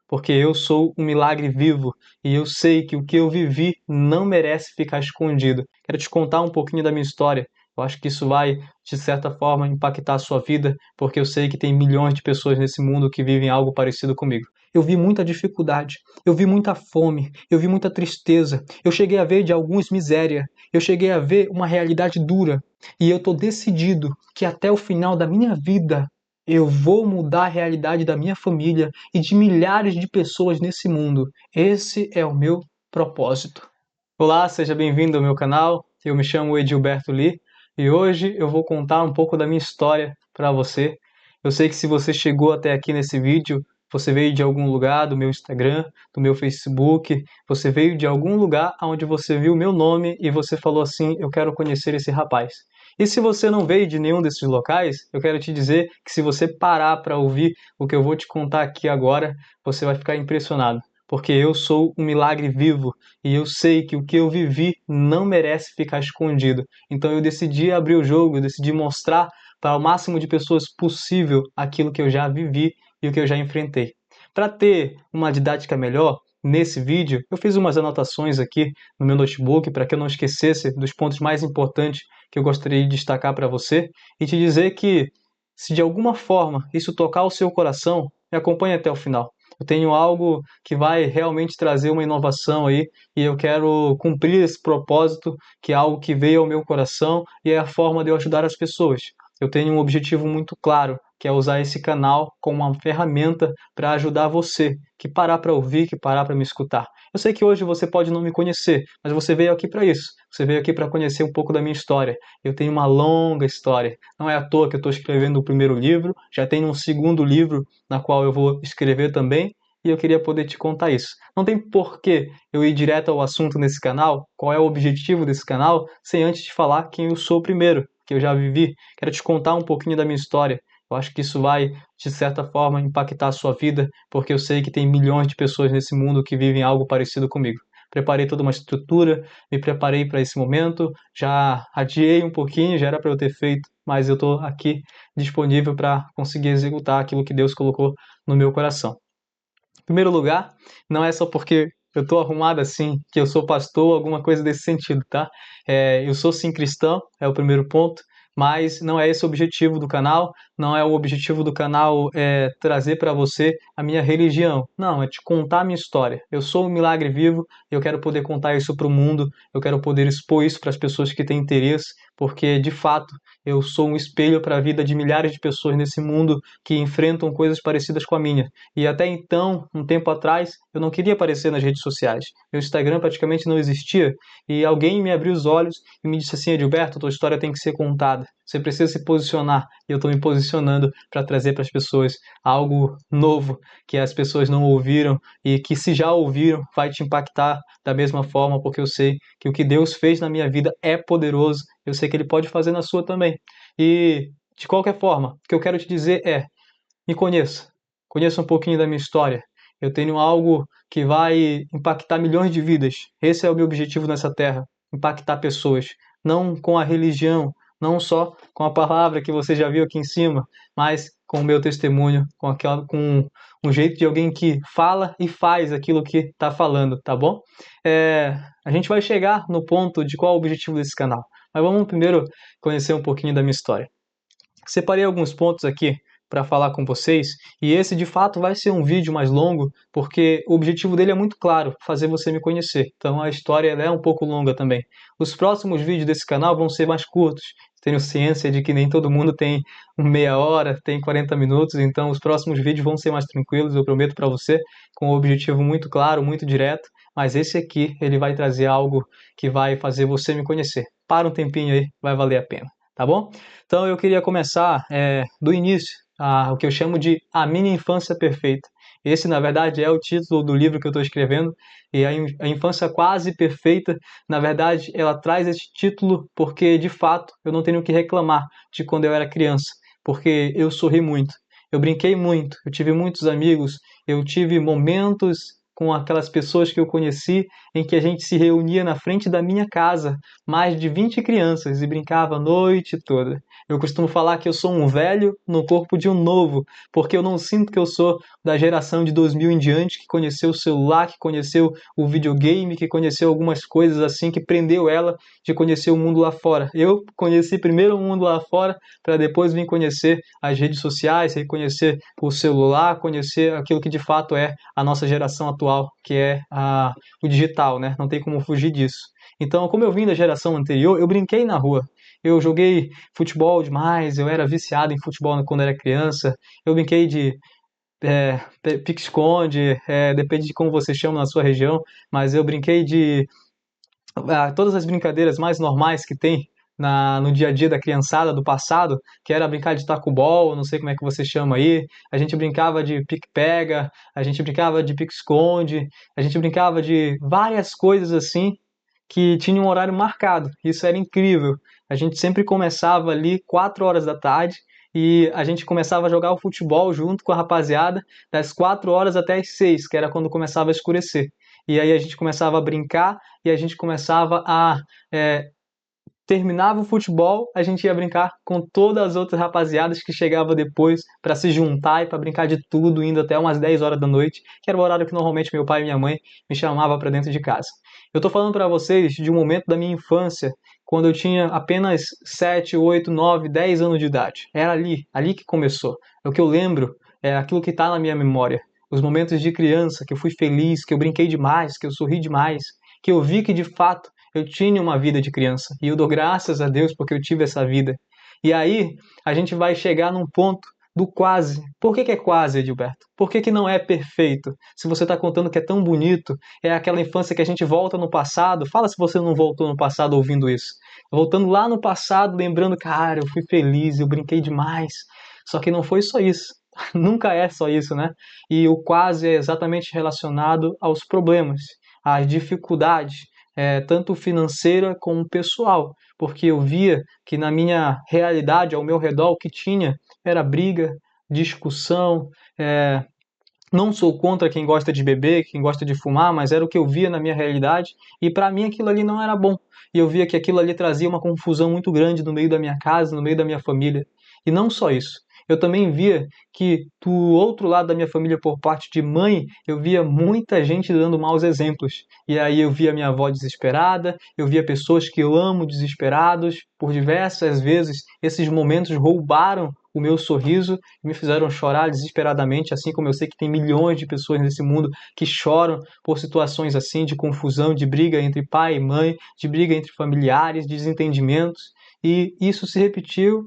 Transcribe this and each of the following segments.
porque eu sou um milagre vivo e eu sei que o que eu vivi não merece ficar escondido. Quero te contar um pouquinho da minha história. Eu acho que isso vai, de certa forma, impactar a sua vida, porque eu sei que tem milhões de pessoas nesse mundo que vivem algo parecido comigo. Eu vi muita dificuldade, eu vi muita fome, eu vi muita tristeza, eu cheguei a ver de alguns miséria, eu cheguei a ver uma realidade dura, e eu estou decidido que até o final da minha vida eu vou mudar a realidade da minha família e de milhares de pessoas nesse mundo. Esse é o meu propósito. Olá, seja bem-vindo ao meu canal. Eu me chamo Edilberto Lee e hoje eu vou contar um pouco da minha história para você. Eu sei que se você chegou até aqui nesse vídeo, você veio de algum lugar, do meu Instagram, do meu Facebook, você veio de algum lugar onde você viu o meu nome e você falou assim: eu quero conhecer esse rapaz. E se você não veio de nenhum desses locais, eu quero te dizer que se você parar para ouvir o que eu vou te contar aqui agora, você vai ficar impressionado, porque eu sou um milagre vivo e eu sei que o que eu vivi não merece ficar escondido. Então eu decidi abrir o jogo, eu decidi mostrar para o máximo de pessoas possível aquilo que eu já vivi e o que eu já enfrentei. Para ter uma didática melhor, nesse vídeo eu fiz umas anotações aqui no meu notebook para que eu não esquecesse dos pontos mais importantes que eu gostaria de destacar para você e te dizer que, se de alguma forma isso tocar o seu coração, me acompanhe até o final. Eu tenho algo que vai realmente trazer uma inovação aí e eu quero cumprir esse propósito, que é algo que veio ao meu coração e é a forma de eu ajudar as pessoas. Eu tenho um objetivo muito claro, que é usar esse canal como uma ferramenta para ajudar você, que parar para ouvir, que parar para me escutar. Eu sei que hoje você pode não me conhecer, mas você veio aqui para isso. Você veio aqui para conhecer um pouco da minha história. Eu tenho uma longa história. Não é à toa que eu estou escrevendo o primeiro livro, já tenho um segundo livro na qual eu vou escrever também, e eu queria poder te contar isso. Não tem porquê eu ir direto ao assunto nesse canal, qual é o objetivo desse canal, sem antes te falar quem eu sou primeiro, que eu já vivi. Quero te contar um pouquinho da minha história. Eu acho que isso vai, de certa forma, impactar a sua vida, porque eu sei que tem milhões de pessoas nesse mundo que vivem algo parecido comigo. Preparei toda uma estrutura, me preparei para esse momento, já adiei um pouquinho, já era para eu ter feito, mas eu estou aqui disponível para conseguir executar aquilo que Deus colocou no meu coração. Em primeiro lugar, não é só porque eu estou arrumado assim, que eu sou pastor, alguma coisa desse sentido, tá? Eu sou sim cristão, é o primeiro ponto, mas não é esse o objetivo do canal, não é o objetivo do canal trazer para você a minha religião, não, é te contar a minha história. Eu sou um milagre vivo, eu quero poder contar isso para o mundo, eu quero poder expor isso para as pessoas que têm interesse, porque de fato eu sou um espelho para a vida de milhares de pessoas nesse mundo que enfrentam coisas parecidas com a minha. E até então, um tempo atrás, eu não queria aparecer nas redes sociais. Meu Instagram praticamente não existia e alguém me abriu os olhos e me disse assim: Edilberto, tua história tem que ser contada. Você precisa se posicionar. E eu estou me posicionando para trazer para as pessoas algo novo que as pessoas não ouviram e que, se já ouviram, vai te impactar da mesma forma, porque eu sei que o que Deus fez na minha vida é poderoso. Eu sei que Ele pode fazer na sua também. E, de qualquer forma, o que eu quero te dizer é: me conheça. Conheça um pouquinho da minha história. Eu tenho algo que vai impactar milhões de vidas. Esse é o meu objetivo nessa terra, impactar pessoas, não com a religião, não só com a palavra que você já viu aqui em cima, mas com o meu testemunho, com um jeito de alguém que fala e faz aquilo que está falando, tá bom? A gente vai chegar no ponto de qual é o objetivo desse canal, mas vamos primeiro conhecer um pouquinho da minha história. Separei alguns pontos aqui para falar com vocês, e esse de fato vai ser um vídeo mais longo, porque o objetivo dele é muito claro, fazer você me conhecer. Então a história ela é um pouco longa também. Os próximos vídeos desse canal vão ser mais curtos. Tenho ciência de que nem todo mundo tem meia hora, tem 40 minutos, então os próximos vídeos vão ser mais tranquilos, eu prometo para você, com um objetivo muito claro, muito direto, mas esse aqui, ele vai trazer algo que vai fazer você me conhecer. Para um tempinho aí, vai valer a pena, tá bom? Então eu queria começar do início, o que eu chamo de A Minha Infância Perfeita. Esse, na verdade, é o título do livro que eu estou escrevendo, e a infância quase perfeita, na verdade, ela traz esse título porque, de fato, eu não tenho o que reclamar de quando eu era criança, porque eu sorri muito, eu brinquei muito, eu tive muitos amigos, eu tive momentos com aquelas pessoas que eu conheci, em que a gente se reunia na frente da minha casa, mais de 20 crianças, e brincava a noite toda. Eu costumo falar que eu sou um velho no corpo de um novo, porque eu não sinto que eu sou da geração de 2000 em diante, que conheceu o celular, que conheceu o videogame, que conheceu algumas coisas assim, que prendeu ela de conhecer o mundo lá fora. Eu conheci primeiro o mundo lá fora, para depois vir conhecer as redes sociais, reconhecer o celular, conhecer aquilo que de fato é a nossa geração atual, que é o digital, né? Não tem como fugir disso. Então, como eu vim da geração anterior, eu brinquei na rua. Eu joguei futebol demais, eu era viciado em futebol quando era criança. Eu brinquei de pique-esconde, depende de como você chama na sua região, mas eu brinquei de todas as brincadeiras mais normais que tem no dia a dia da criançada do passado, que era brincar de taco-bola, não sei como é que você chama aí. A gente brincava de pique-pega, a gente brincava de pique-esconde, a gente brincava de várias coisas assim que tinham um horário marcado. Isso era incrível. A gente sempre começava ali 4 horas da tarde e a gente começava a jogar o futebol junto com a rapaziada das 4 horas até as 6, que era quando começava a escurecer. E aí a gente começava a brincar e a gente começava terminava o futebol, a gente ia brincar com todas as outras rapaziadas que chegavam depois para se juntar e para brincar de tudo, indo até umas 10 horas da noite, que era o horário que normalmente meu pai e minha mãe me chamavam para dentro de casa. Eu estou falando para vocês de um momento da minha infância, quando eu tinha apenas 7, 8, 9, 10 anos de idade. Era ali que começou. É o que eu lembro, é aquilo que está na minha memória. Os momentos de criança, que eu fui feliz, que eu brinquei demais, que eu sorri demais, que eu vi que de fato eu tinha uma vida de criança. E eu dou graças a Deus porque eu tive essa vida. E aí a gente vai chegar num ponto do quase. Por que é quase, Edilberto? Por que não é perfeito? Se você está contando que é tão bonito, é aquela infância que a gente volta no passado. Fala se você não voltou no passado ouvindo isso. Voltando lá no passado, lembrando, cara, eu fui feliz, eu brinquei demais. Só que não foi só isso. Nunca é só isso, né? E o quase é exatamente relacionado aos problemas, às dificuldades, tanto financeira como pessoal, porque eu via que na minha realidade, ao meu redor, o que tinha era briga, discussão. Não sou contra quem gosta de beber, quem gosta de fumar, mas era o que eu via na minha realidade e para mim aquilo ali não era bom. E eu via que aquilo ali trazia uma confusão muito grande no meio da minha casa, no meio da minha família. E não só isso. Eu também via que do outro lado da minha família, por parte de mãe, eu via muita gente dando maus exemplos. E aí eu via minha avó desesperada, eu via pessoas que eu amo desesperados. Por diversas vezes, esses momentos roubaram o meu sorriso e me fizeram chorar desesperadamente, assim como eu sei que tem milhões de pessoas nesse mundo que choram por situações assim, de confusão, de briga entre pai e mãe, de briga entre familiares, desentendimentos. E isso se repetiu,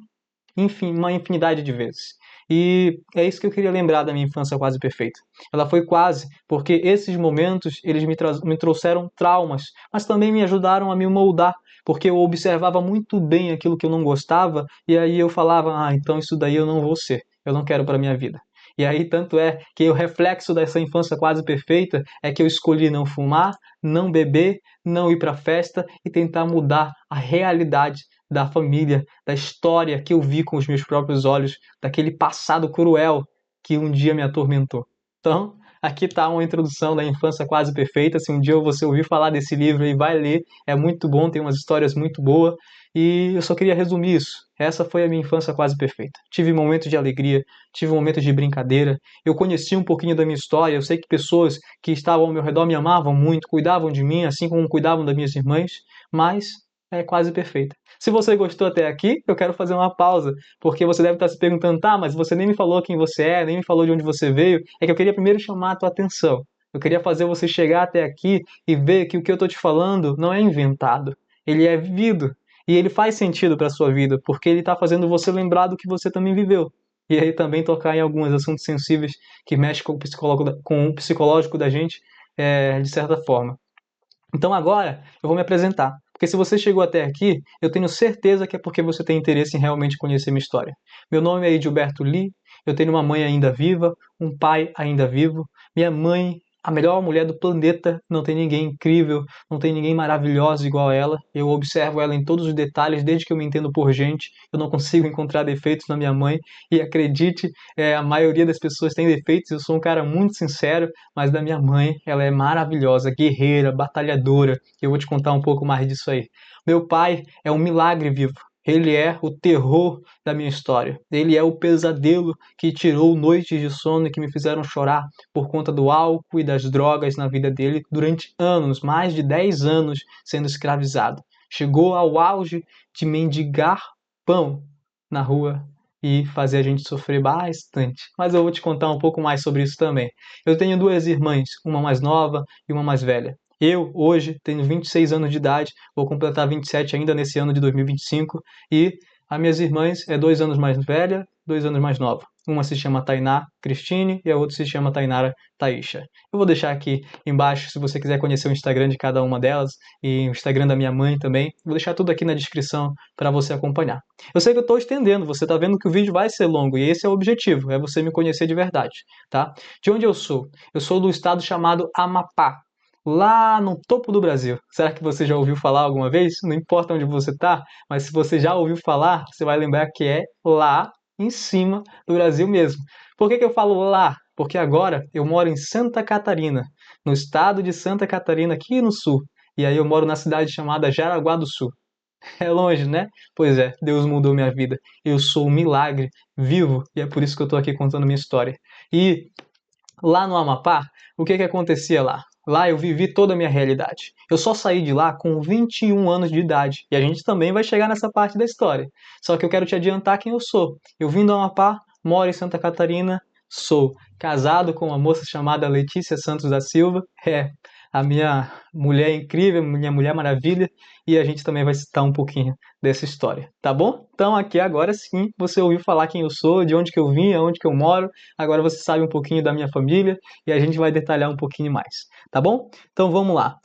enfim, uma infinidade de vezes. E é isso que eu queria lembrar da minha infância quase perfeita. Ela foi quase, porque esses momentos eles me trouxeram traumas, mas também me ajudaram a me moldar, porque eu observava muito bem aquilo que eu não gostava, e aí eu falava, então isso daí eu não vou ser, eu não quero para minha vida. E aí, tanto é que o reflexo dessa infância quase perfeita é que eu escolhi não fumar, não beber, não ir para festa e tentar mudar a realidade da família, da história que eu vi com os meus próprios olhos, daquele passado cruel que um dia me atormentou. Então, aqui está uma introdução da infância quase perfeita. Se um dia você ouvir falar desse livro aí, vai ler. É muito bom, tem umas histórias muito boas. E eu só queria resumir isso. Essa foi a minha infância quase perfeita. Tive momentos de alegria, tive momentos de brincadeira. Eu conheci um pouquinho da minha história. Eu sei que pessoas que estavam ao meu redor me amavam muito, cuidavam de mim, assim como cuidavam das minhas irmãs. Mas é quase perfeita. Se você gostou até aqui, eu quero fazer uma pausa, porque você deve estar se perguntando, tá, mas você nem me falou quem você é, nem me falou de onde você veio. É que eu queria primeiro chamar a tua atenção. Eu queria fazer você chegar até aqui e ver que o que eu estou te falando não é inventado. Ele é vivido. E ele faz sentido para a sua vida, porque ele está fazendo você lembrar do que você também viveu. E aí também tocar em alguns assuntos sensíveis que mexem com o psicológico da gente, de certa forma. Então agora eu vou me apresentar. Porque se você chegou até aqui, eu tenho certeza que é porque você tem interesse em realmente conhecer minha história. Meu nome é Edilberto Lee, eu tenho uma mãe ainda viva, um pai ainda vivo. Minha mãe a melhor mulher do planeta, não tem ninguém incrível, não tem ninguém maravilhosa igual ela. Eu observo ela em todos os detalhes, desde que eu me entendo por gente. Eu não consigo encontrar defeitos na minha mãe. E acredite, a maioria das pessoas tem defeitos. Eu sou um cara muito sincero, mas da minha mãe, ela é maravilhosa, guerreira, batalhadora. Eu vou te contar um pouco mais disso aí. Meu pai é um milagre vivo. Ele é o terror da minha história. Ele é o pesadelo que tirou noites de sono e que me fizeram chorar por conta do álcool e das drogas na vida dele durante anos, mais de 10 anos sendo escravizado. Chegou ao auge de mendigar pão na rua e fazer a gente sofrer bastante. Mas eu vou te contar um pouco mais sobre isso também. Eu tenho duas irmãs, uma mais nova e uma mais velha. Eu, hoje, tenho 26 anos de idade, vou completar 27 ainda nesse ano de 2025, e as minhas irmãs é 2 anos mais velha, 2 anos mais nova. Uma se chama Tainá Cristine e a outra se chama Tainara Taisha. Eu vou deixar aqui embaixo, se você quiser conhecer o Instagram de cada uma delas, e o Instagram da minha mãe também. Vou deixar tudo aqui na descrição para você acompanhar. Eu sei que eu estou estendendo, você está vendo que o vídeo vai ser longo, e esse é o objetivo, é você me conhecer de verdade, tá? De onde eu sou? Eu sou do estado chamado Amapá, lá no topo do Brasil. Será que você já ouviu falar alguma vez? Não importa onde você está, mas se você já ouviu falar, você vai lembrar que é lá em cima do Brasil mesmo. Por que eu falo lá? Porque agora eu moro em Santa Catarina, no estado de Santa Catarina, aqui no sul. E aí eu moro na cidade chamada Jaraguá do Sul. É longe, né? Pois é, Deus mudou minha vida. Eu sou um milagre vivo e é por isso que eu estou aqui contando minha história. E lá no Amapá, o que acontecia lá? Lá eu vivi toda a minha realidade. Eu só saí de lá com 21 anos de idade. E a gente também vai chegar nessa parte da história. Só que eu quero te adiantar quem eu sou. Eu vim do Amapá, moro em Santa Catarina, sou casado com uma moça chamada Letícia Santos da Silva. É a minha mulher incrível, minha mulher maravilha. E a gente também vai citar um pouquinho dessa história, tá bom? Então aqui agora sim você ouviu falar quem eu sou, de onde que eu vim, aonde que eu moro. Agora você sabe um pouquinho da minha família e a gente vai detalhar um pouquinho mais, tá bom? Então vamos lá.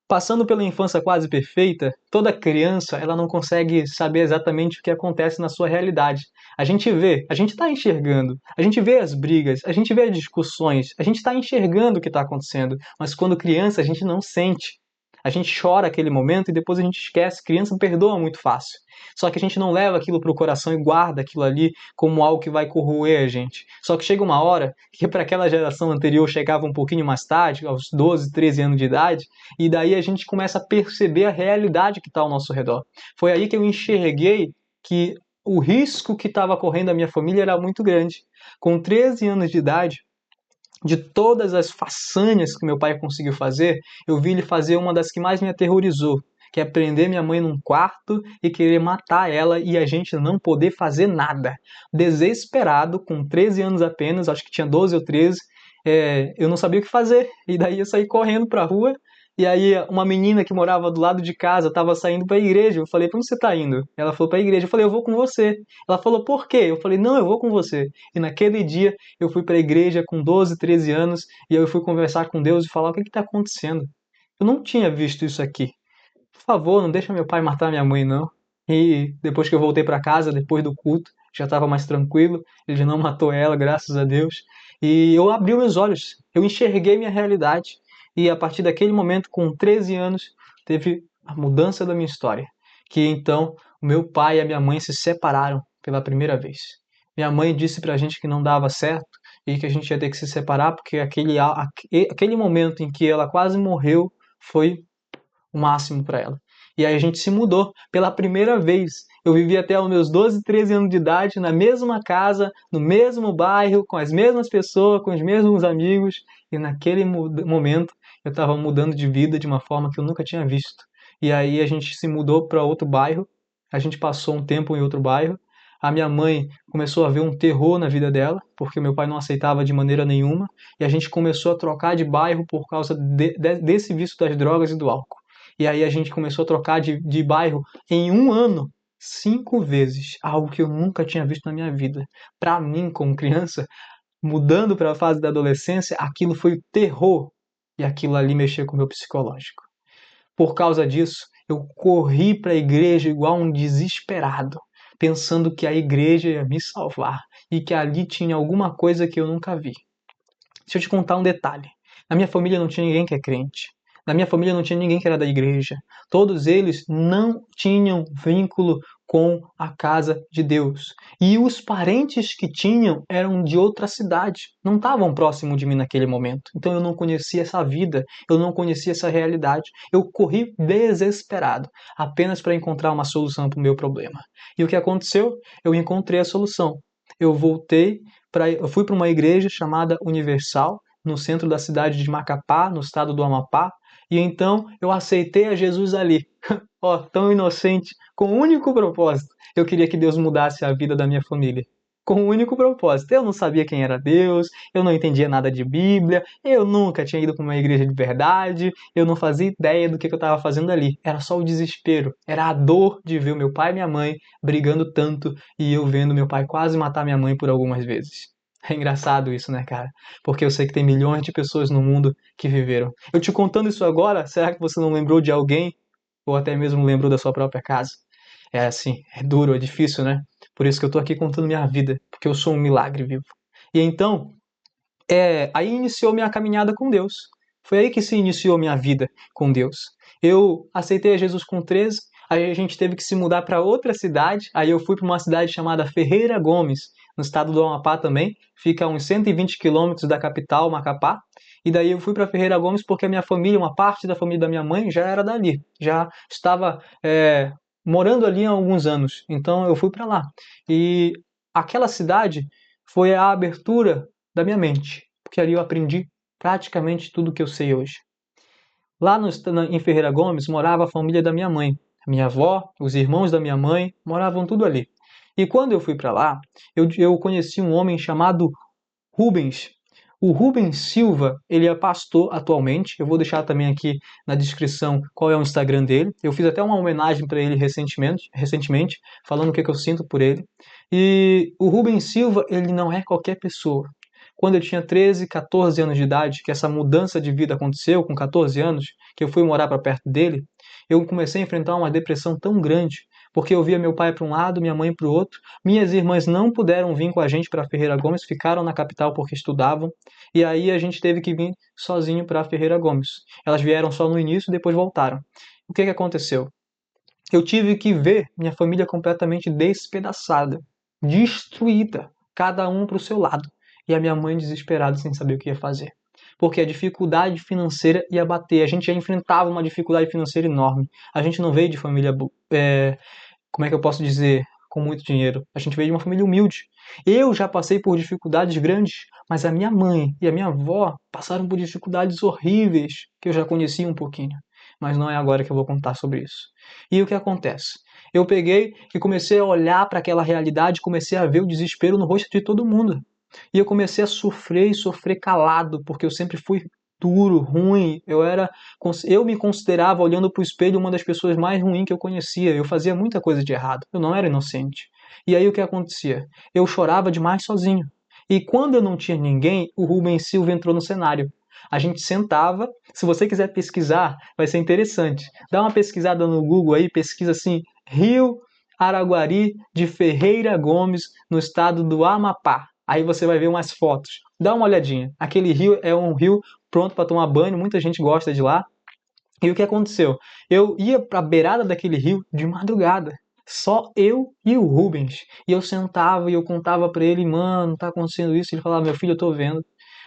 Passando pela infância quase perfeita, toda criança ela não consegue saber exatamente o que acontece na sua realidade. A gente vê, a gente está enxergando, a gente vê as brigas, a gente vê as discussões, a gente está enxergando o que está acontecendo, mas quando criança a gente não sente. A gente chora aquele momento e depois a gente esquece. Criança perdoa muito fácil. Só que a gente não leva aquilo para o coração e guarda aquilo ali como algo que vai corroer a gente. Só que chega uma hora que para aquela geração anterior chegava um pouquinho mais tarde, aos 12, 13 anos de idade, e daí a gente começa a perceber a realidade que está ao nosso redor. Foi aí que eu enxerguei que o risco que estava correndo a minha família era muito grande. Com 13 anos de idade, de todas as façanhas que meu pai conseguiu fazer, eu vi ele fazer uma das que mais me aterrorizou, que é prender minha mãe num quarto e querer matar ela e a gente não poder fazer nada. Desesperado, com 13 anos apenas, acho que tinha 12 ou 13, eu não sabia o que fazer. E daí eu saí correndo pra rua, e aí uma menina que morava do lado de casa estava saindo para a igreja. Eu falei, para onde você está indo? Ela falou, para a igreja. Eu falei, eu vou com você. Ela falou, por quê? Eu falei, não, eu vou com você. E naquele dia eu fui para a igreja com 12, 13 anos, e eu fui conversar com Deus e falar, o que está acontecendo? Eu não tinha visto isso aqui. Por favor, não deixa meu pai matar minha mãe, não. E depois que eu voltei para casa, depois do culto, já estava mais tranquilo, ele não matou ela, graças a Deus. E eu abri meus olhos, eu enxerguei minha realidade. E a partir daquele momento, com 13 anos, teve a mudança da minha história. Que então, o meu pai e a minha mãe se separaram pela primeira vez. Minha mãe disse pra gente que não dava certo e que a gente ia ter que se separar porque aquele momento em que ela quase morreu foi o máximo para ela. E aí a gente se mudou pela primeira vez. Eu vivi até os meus 12, 13 anos de idade na mesma casa, no mesmo bairro, com as mesmas pessoas, com os mesmos amigos. E naquele momento eu estava mudando de vida de uma forma que eu nunca tinha visto. E aí a gente se mudou para outro bairro, a gente passou um tempo em outro bairro. A minha mãe começou a ver um terror na vida dela, porque meu pai não aceitava de maneira nenhuma. E a gente começou a trocar de bairro por causa desse vício das drogas e do álcool. E aí a gente começou a trocar de bairro em um ano, 5 vezes, algo que eu nunca tinha visto na minha vida. Para mim, como criança, mudando para a fase da adolescência, aquilo foi o terror e aquilo ali mexeu com o meu psicológico. Por causa disso, eu corri para a igreja igual um desesperado, pensando que a igreja ia me salvar e que ali tinha alguma coisa que eu nunca vi. Deixa eu te contar um detalhe. Na minha família não tinha ninguém que é crente. Na minha família não tinha ninguém que era da igreja. Todos eles não tinham vínculo com a casa de Deus. E os parentes que tinham eram de outra cidade, não estavam próximo de mim naquele momento. Então eu não conhecia essa vida, eu não conhecia essa realidade. Eu corri desesperado, apenas para encontrar uma solução para o meu problema. E o que aconteceu? Eu encontrei a solução. Eu fui para uma igreja chamada Universal, no centro da cidade de Macapá, no estado do Amapá, e então eu aceitei a Jesus ali. Ó, tão inocente, com um único propósito. Eu queria que Deus mudasse a vida da minha família. Com um único propósito. Eu não sabia quem era Deus, eu não entendia nada de Bíblia, eu nunca tinha ido para uma igreja de verdade, eu não fazia ideia do que eu estava fazendo ali. Era só o desespero, era a dor de ver o meu pai e minha mãe brigando tanto e eu vendo meu pai quase matar minha mãe por algumas vezes. É engraçado isso, né, cara? Porque eu sei que tem milhões de pessoas no mundo que viveram. Eu te contando isso agora, será que você não lembrou de alguém? Ou até mesmo lembrou da sua própria casa? É assim, é duro, é difícil, né? Por isso que eu tô aqui contando minha vida, porque eu sou um milagre vivo. E então, aí iniciou minha caminhada com Deus. Foi aí que se iniciou minha vida com Deus. Eu aceitei a Jesus com 13, aí a gente teve que se mudar para outra cidade, aí eu fui para uma cidade chamada Ferreira Gomes, no estado do Amapá também, fica a uns 120 quilômetros da capital, Macapá. E daí eu fui para Ferreira Gomes porque a minha família, uma parte da família da minha mãe já era dali, já estava morando ali há alguns anos. Então eu fui para lá. E aquela cidade foi a abertura da minha mente, porque ali eu aprendi praticamente tudo o que eu sei hoje. Lá em Ferreira Gomes morava a família da minha mãe. A minha avó, os irmãos da minha mãe, moravam tudo ali. E quando eu fui para lá, eu conheci um homem chamado Rubens. O Rubens Silva, ele é pastor atualmente. Eu vou deixar também aqui na descrição qual é o Instagram dele. Eu fiz até uma homenagem para ele recentemente, falando o que eu sinto por ele. E o Rubens Silva, ele não é qualquer pessoa. Quando eu tinha 13, 14 anos de idade, que essa mudança de vida aconteceu, com 14 anos, que eu fui morar para perto dele, eu comecei a enfrentar uma depressão tão grande, porque eu via meu pai para um lado, minha mãe para o outro. Minhas irmãs não puderam vir com a gente para Ferreira Gomes, ficaram na capital porque estudavam, e aí a gente teve que vir sozinho para Ferreira Gomes. Elas vieram só no início e depois voltaram. O que aconteceu? Eu tive que ver minha família completamente despedaçada, destruída, cada um para o seu lado. E a minha mãe desesperada sem saber o que ia fazer. Porque a dificuldade financeira ia bater. A gente já enfrentava uma dificuldade financeira enorme. A gente não veio de família, como é que eu posso dizer, com muito dinheiro. A gente veio de uma família humilde. Eu já passei por dificuldades grandes, mas a minha mãe e a minha avó passaram por dificuldades horríveis que eu já conhecia um pouquinho. Mas não é agora que eu vou contar sobre isso. E o que acontece? Eu peguei e comecei a olhar para aquela realidade, comecei a ver o desespero no rosto de todo mundo. E eu comecei a sofrer e sofrer calado, porque eu sempre fui duro, ruim. Eu me considerava, olhando para o espelho, uma das pessoas mais ruins que eu conhecia. Eu fazia muita coisa de errado. Eu não era inocente. E aí o que acontecia? Eu chorava demais sozinho. E quando eu não tinha ninguém, o Rubens Silva entrou no cenário. A gente sentava. Se você quiser pesquisar, vai ser interessante. Dá uma pesquisada no Google aí, pesquisa assim, Rio Araguari de Ferreira Gomes, no estado do Amapá. Aí você vai ver umas fotos. Dá uma olhadinha. Aquele rio é um rio pronto para tomar banho, muita gente gosta de lá. E o que aconteceu? Eu ia para a beirada daquele rio de madrugada. Só eu e o Rubens. E eu sentava e eu contava para ele, mano, tá acontecendo isso. Ele falava, meu filho, eu tô vendo.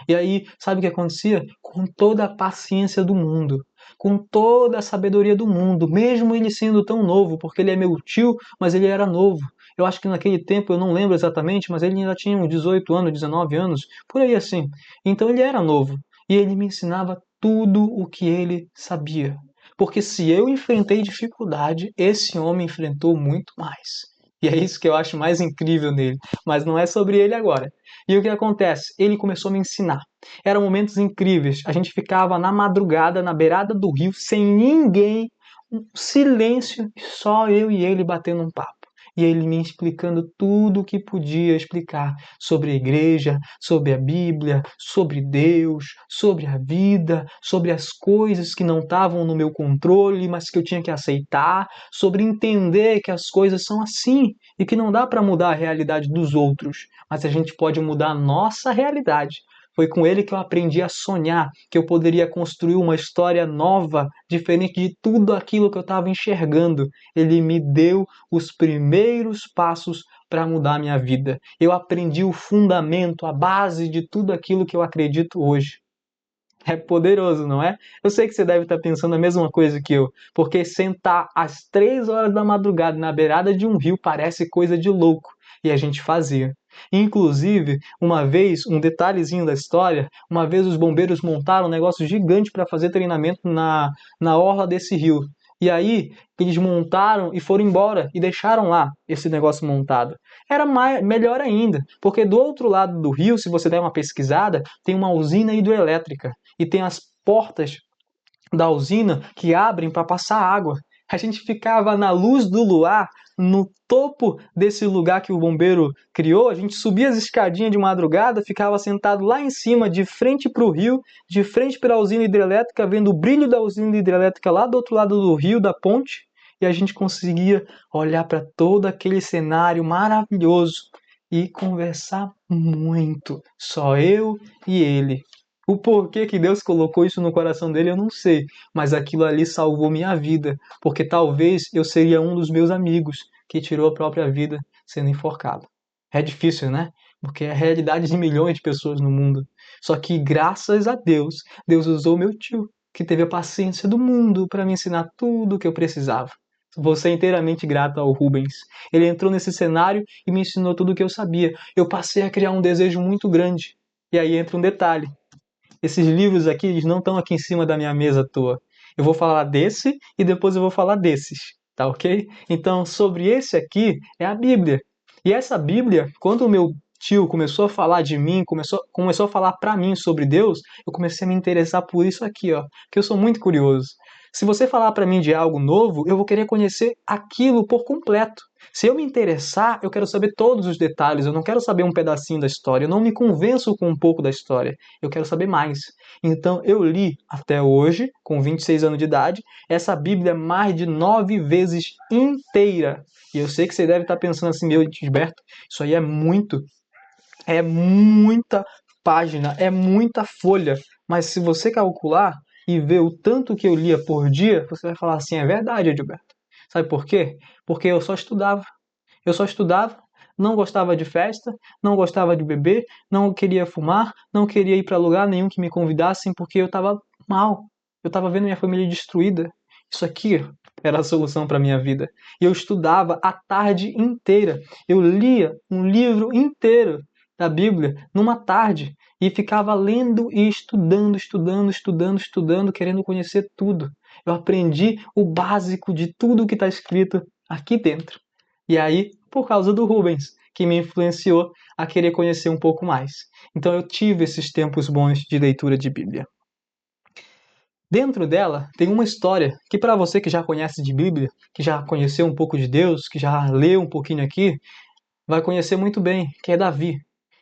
E aí, sabe o que acontecia? Com toda a paciência do mundo, com toda a sabedoria do mundo, mesmo ele sendo tão novo, porque ele é meu tio, mas ele era novo. Eu acho que naquele tempo, eu não lembro exatamente, mas ele ainda tinha uns 18 anos, 19 anos, por aí assim. Então ele era novo. E ele me ensinava tudo o que ele sabia. Porque se eu enfrentei dificuldade, esse homem enfrentou muito mais. E é isso que eu acho mais incrível nele. Mas não é sobre ele agora. E o que acontece? Ele começou a me ensinar. Eram momentos incríveis. A gente ficava na madrugada, na beirada do rio, sem ninguém, um silêncio, só eu e ele batendo um papo. E ele me explicando tudo o que podia explicar sobre a igreja, sobre a Bíblia, sobre Deus, sobre a vida, sobre as coisas que não estavam no meu controle, mas que eu tinha que aceitar, sobre entender que as coisas são assim e que não dá para mudar a realidade dos outros, mas a gente pode mudar a nossa realidade Foi com ele que eu aprendi a sonhar, que eu poderia construir uma história nova, diferente de tudo aquilo que eu estava enxergando. Ele me deu os primeiros passos para mudar a minha vida. Eu aprendi o fundamento, a base de tudo aquilo que eu acredito hoje. É poderoso, não é? Eu sei que você deve estar pensando a mesma coisa que eu, porque sentar às 3 horas da madrugada na beirada de um rio parece coisa de louco, e a gente fazia. Inclusive, uma vez, um detalhezinho da história, uma vez os bombeiros montaram um negócio gigante para fazer treinamento na orla desse rio. E aí, eles montaram e foram embora e deixaram lá esse negócio montado. Era melhor ainda, porque do outro lado do rio, se você der uma pesquisada, tem uma usina hidroelétrica e tem as portas da usina que abrem para passar água. A gente ficava na luz do luar, no topo desse lugar que o bombeiro criou, a gente subia as escadinhas de madrugada, ficava sentado lá em cima, de frente para o rio, de frente para a usina hidrelétrica, vendo o brilho da usina hidrelétrica lá do outro lado do rio, da ponte, e a gente conseguia olhar para todo aquele cenário maravilhoso e conversar muito, só eu e ele. O porquê que Deus colocou isso no coração dele eu não sei, mas aquilo ali salvou minha vida, porque talvez eu seria um dos meus amigos que tirou a própria vida sendo enforcado. É difícil, né? Porque é a realidade de milhões de pessoas no mundo. Só que graças a Deus, Deus usou meu tio, que teve a paciência do mundo para me ensinar tudo o que eu precisava. Vou ser inteiramente grato ao Rubens. Ele entrou nesse cenário e me ensinou tudo o que eu sabia. Eu passei a criar um desejo muito grande. E aí entra um detalhe. Esses livros aqui, eles não estão aqui em cima da minha mesa à toa. Eu vou falar desse e depois eu vou falar desses, tá ok? Então, sobre esse aqui é a Bíblia. E essa Bíblia, quando o meu tio começou a falar de mim, começou a falar para mim sobre Deus, eu comecei a me interessar por isso aqui, ó, que eu sou muito curioso. Se você falar para mim de algo novo, eu vou querer conhecer aquilo por completo. Se eu me interessar, eu quero saber todos os detalhes, eu não quero saber um pedacinho da história, eu não me convenço com um pouco da história, eu quero saber mais. Então eu li até hoje, com 26 anos de idade, essa Bíblia mais de 9 vezes inteira. E eu sei que você deve estar pensando assim, meu, Gilberto, isso aí é muita página, é muita folha. Mas se você calcular e ver o tanto que eu lia por dia, você vai falar assim, é verdade, Edilberto. Sabe por quê? Porque eu só estudava. Eu só estudava, não gostava de festa, não gostava de beber, não queria fumar, não queria ir para lugar nenhum que me convidassem porque eu estava mal. Eu estava vendo minha família destruída. Isso aqui era a solução para minha vida. E eu estudava a tarde inteira. Eu lia um livro inteiro da Bíblia numa tarde e ficava lendo e estudando, querendo conhecer tudo. Eu aprendi o básico de tudo que está escrito aqui dentro. E aí, por causa do Rubens, que me influenciou a querer conhecer um pouco mais. Então eu tive esses tempos bons de leitura de Bíblia. Dentro dela tem uma história que para você que já conhece de Bíblia, que já conheceu um pouco de Deus, que já leu um pouquinho aqui, vai conhecer muito bem, que é Davi.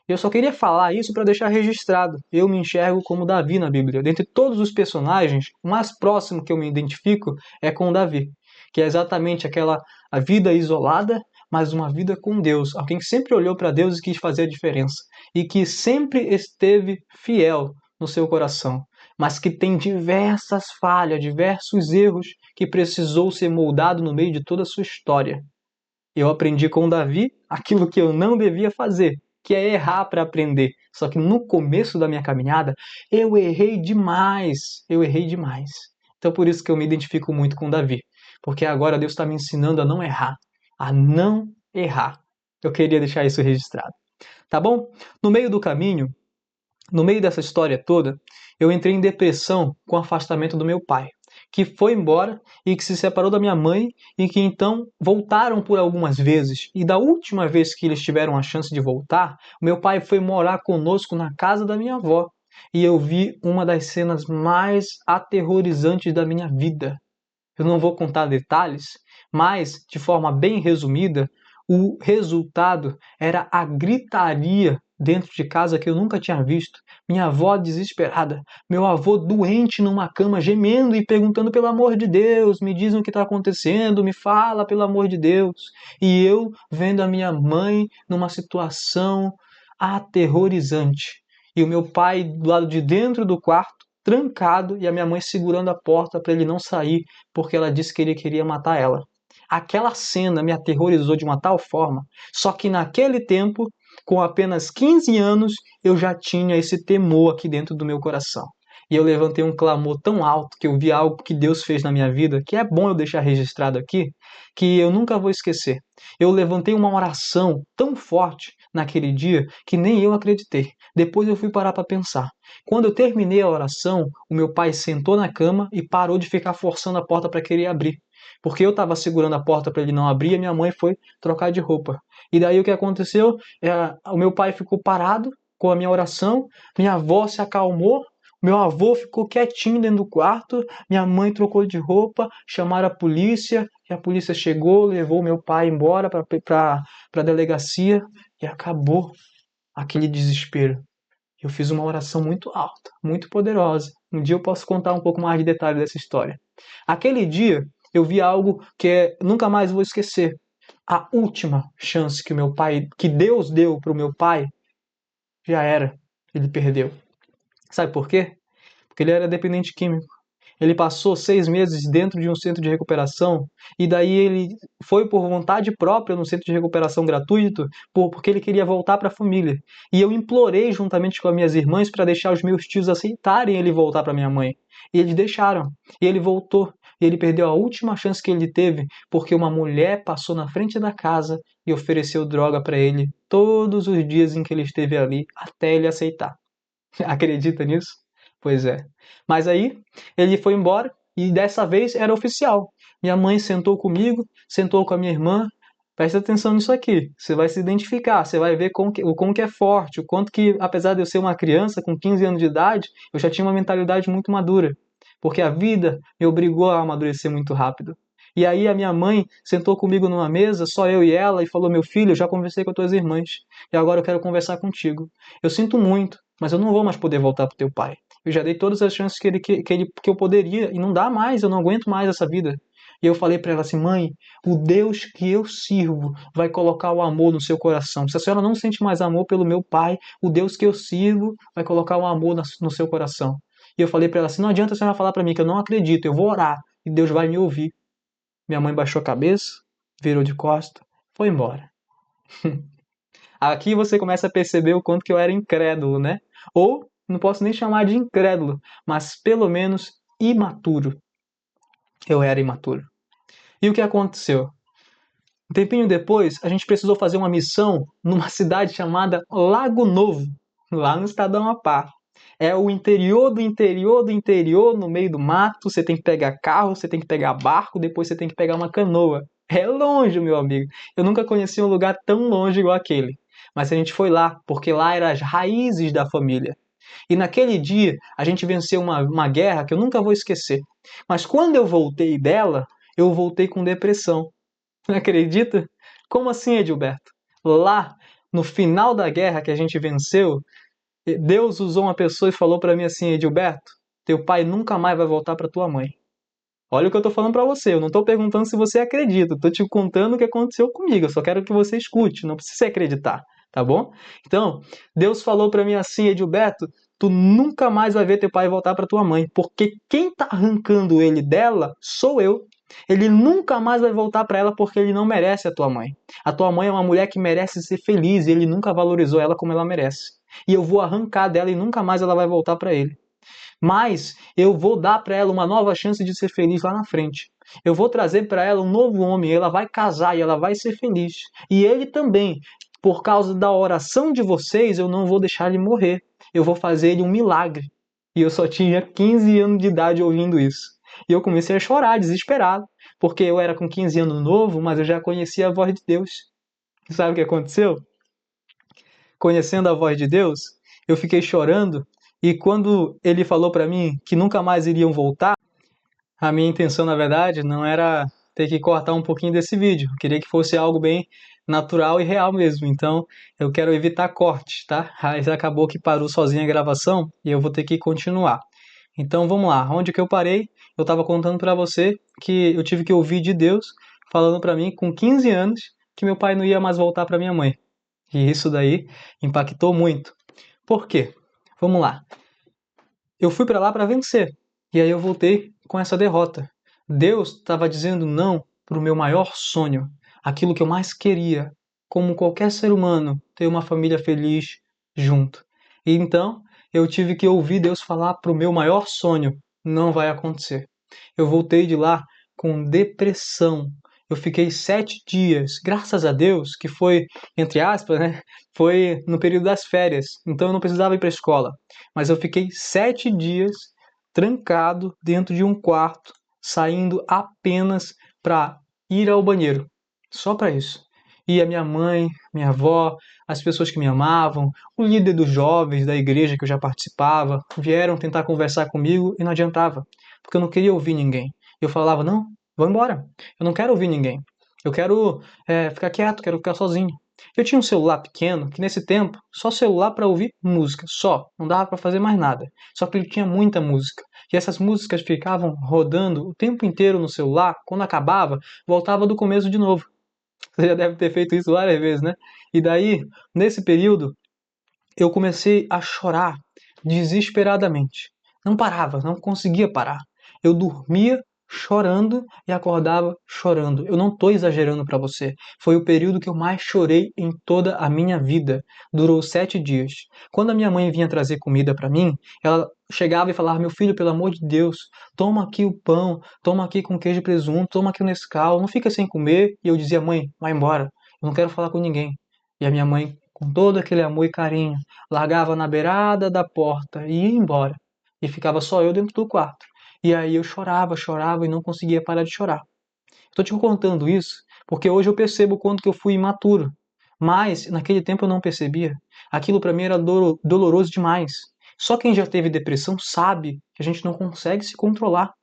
Eu só queria falar isso para deixar registrado. Eu me enxergo como Davi na Bíblia. Dentre todos os personagens, o mais próximo que eu me identifico é com Davi, que é exatamente a vida isolada, mas uma vida com Deus. Alguém que sempre olhou para Deus e quis fazer a diferença. E que sempre esteve fiel no seu coração, mas que tem diversas falhas, diversos erros que precisou ser moldado no meio de toda a sua história. Eu aprendi com Davi aquilo que eu não devia fazer, que é errar para aprender. Só que no começo da minha caminhada, eu errei demais. Eu errei demais. Então por isso que eu me identifico muito com Davi. Porque agora Deus está me ensinando a não errar. A não errar. Eu queria deixar isso registrado. Tá bom? No meio do caminho, no meio dessa história toda, eu entrei em depressão com o afastamento do meu pai, que foi embora e que se separou da minha mãe e que então voltaram por algumas vezes. E da última vez que eles tiveram a chance de voltar, meu pai foi morar conosco na casa da minha avó. E eu vi uma das cenas mais aterrorizantes da minha vida. Eu não vou contar detalhes, mas, de forma bem resumida, o resultado era a gritaria dentro de casa que eu nunca tinha visto. Minha avó desesperada, meu avô doente numa cama, gemendo e perguntando pelo amor de Deus, me dizem o que está acontecendo, me fala pelo amor de Deus. E eu vendo a minha mãe numa situação aterrorizante. e o meu pai do lado de dentro do quarto, trancado, e a minha mãe segurando a porta para ele não sair, porque ela disse que ele queria matar ela. Aquela cena me aterrorizou de uma tal forma, só que naquele tempo, com apenas 15 anos, eu já tinha esse temor aqui dentro do meu coração. E eu levantei um clamor tão alto que eu vi algo que Deus fez na minha vida, que é bom eu deixar registrado aqui, que eu nunca vou esquecer. Eu levantei uma oração tão forte naquele dia que nem eu acreditei. Depois eu fui parar para pensar. Quando eu terminei a oração, o meu pai sentou na cama e parou de ficar forçando a porta para querer abrir. Porque eu estava segurando a porta para ele não abrir e minha mãe foi trocar de roupa. E daí o que aconteceu? O meu pai ficou parado com a minha oração, minha avó se acalmou, meu avô ficou quietinho dentro do quarto, minha mãe trocou de roupa, chamaram a polícia, e a polícia chegou, levou meu pai embora para a delegacia e acabou aquele desespero. Eu fiz uma oração muito alta, muito poderosa. Um dia eu posso contar um pouco mais de detalhes dessa história. Aquele dia eu vi algo que nunca mais vou esquecer. A última chance que Deus deu para o meu pai, já era. Ele perdeu. Sabe por quê? Porque ele era dependente químico. Ele passou 6 meses dentro de um centro de recuperação e daí ele foi por vontade própria no centro de recuperação gratuito porque ele queria voltar para a família. E eu implorei juntamente com as minhas irmãs para deixar os meus tios aceitarem ele voltar para minha mãe. E eles deixaram. E ele voltou. E ele perdeu a última chance que ele teve porque uma mulher passou na frente da casa e ofereceu droga para ele todos os dias em que ele esteve ali até ele aceitar. Acredita nisso? Pois é. Mas aí ele foi embora e dessa vez era oficial. Minha mãe sentou comigo, sentou com a minha irmã. Presta atenção nisso aqui. Você vai se identificar, você vai ver o como que é forte, o quanto que, apesar de eu ser uma criança com 15 anos de idade, eu já tinha uma mentalidade muito madura. Porque a vida me obrigou a amadurecer muito rápido. E aí a minha mãe sentou comigo numa mesa, só eu e ela, e falou: meu filho, eu já conversei com as tuas irmãs, e agora eu quero conversar contigo. Eu sinto muito, mas eu não vou mais poder voltar pro teu pai. Eu já dei todas as chances que eu poderia, e não dá mais, eu não aguento mais essa vida. E eu falei para ela assim: mãe, o Deus que eu sirvo vai colocar o amor no seu coração. Se a senhora não sente mais amor pelo meu pai, o Deus que eu sirvo vai colocar o amor no seu coração. E eu falei para ela assim: não adianta a senhora falar para mim que eu não acredito, eu vou orar e Deus vai me ouvir. Minha mãe baixou a cabeça, virou de costa, foi embora. Aqui você começa a perceber o quanto que eu era incrédulo, né? Ou, não posso nem chamar de incrédulo, mas pelo menos imaturo. Eu era imaturo. E o que aconteceu? Um tempinho depois, a gente precisou fazer uma missão numa cidade chamada Lago Novo, lá no estado do Amapá. É o interior do interior do interior, no meio do mato. Você tem que pegar carro, você tem que pegar barco, depois você tem que pegar uma canoa. É longe, meu amigo. Eu nunca conheci um lugar tão longe igual aquele. Mas a gente foi lá, porque lá eram as raízes da família. E naquele dia, a gente venceu uma guerra que eu nunca vou esquecer. Mas quando eu voltei dela, eu voltei com depressão. Não acredita? Como assim, Edilberto? Lá, no final da guerra que a gente venceu, Deus usou uma pessoa e falou para mim assim: Edilberto, teu pai nunca mais vai voltar para tua mãe. Olha o que eu tô falando para você, eu não tô perguntando se você acredita, eu tô te contando o que aconteceu comigo, eu só quero que você escute, não precisa acreditar, tá bom? Então, Deus falou para mim assim: Edilberto, tu nunca mais vai ver teu pai voltar para tua mãe, porque quem tá arrancando ele dela sou eu. Ele nunca mais vai voltar para ela porque ele não merece a tua mãe. A tua mãe é uma mulher que merece ser feliz e ele nunca valorizou ela como ela merece. E eu vou arrancar dela e nunca mais ela vai voltar para ele. Mas eu vou dar para ela uma nova chance de ser feliz lá na frente. Eu vou trazer para ela um novo homem, ela vai casar e ela vai ser feliz. E ele também, por causa da oração de vocês, eu não vou deixar ele morrer. Eu vou fazer ele um milagre. E eu só tinha 15 anos de idade ouvindo isso. E eu comecei a chorar, desesperado, porque eu era com 15 anos novo, mas eu já conhecia a voz de Deus. E sabe o que aconteceu? Conhecendo a voz de Deus, eu fiquei chorando, e quando ele falou para mim que nunca mais iriam voltar, a minha intenção, na verdade, não era ter que cortar um pouquinho desse vídeo. Eu queria que fosse algo bem natural e real mesmo. Então, eu quero evitar cortes, tá? Mas acabou que parou sozinha a gravação e eu vou ter que continuar. Então, vamos lá. Onde que eu parei? Eu estava contando para você que eu tive que ouvir de Deus falando para mim com 15 anos que meu pai não ia mais voltar para minha mãe. E isso daí impactou muito. Por quê? Vamos lá. Eu fui para lá para vencer. E aí eu voltei com essa derrota. Deus estava dizendo não para o meu maior sonho, aquilo que eu mais queria, como qualquer ser humano, ter uma família feliz junto. E então eu tive que ouvir Deus falar para o meu maior sonho: não vai acontecer. Eu voltei de lá com depressão. Eu fiquei 7 dias, graças a Deus, que foi, entre aspas, né? Foi no período das férias, então eu não precisava ir para a escola. Mas eu fiquei 7 dias trancado dentro de um quarto, saindo apenas para ir ao banheiro. Só para isso. E a minha mãe, minha avó, as pessoas que me amavam, o líder dos jovens da igreja que eu já participava, vieram tentar conversar comigo e não adiantava, porque eu não queria ouvir ninguém. Eu falava, não, vou embora. Eu não quero ouvir ninguém. Eu quero ficar quieto, quero ficar sozinho. Eu tinha um celular pequeno, que nesse tempo, só celular para ouvir música, só, não dava para fazer mais nada. Só que ele tinha muita música. E essas músicas ficavam rodando o tempo inteiro no celular, quando acabava, voltava do começo de novo. Você já deve ter feito isso várias vezes, né? E daí, nesse período, eu comecei a chorar desesperadamente. Não parava, não conseguia parar. Eu dormia chorando e acordava chorando. Eu não estou exagerando para você. Foi o período que eu mais chorei em toda a minha vida. Durou 7 dias. Quando a minha mãe vinha trazer comida para mim, ela chegava e falava: meu filho, pelo amor de Deus, toma aqui o pão, toma aqui com queijo e presunto, toma aqui o Nescau, não fica sem comer. E eu dizia: mãe, vai embora, eu não quero falar com ninguém. E a minha mãe, com todo aquele amor e carinho, largava na beirada da porta e ia embora. E ficava só eu dentro do quarto. E aí eu chorava, chorava e não conseguia parar de chorar. Estou te contando isso porque hoje eu percebo o quanto que eu fui imaturo. Mas naquele tempo eu não percebia. Aquilo para mim era doloroso demais. Só quem já teve depressão sabe que a gente não consegue se controlar.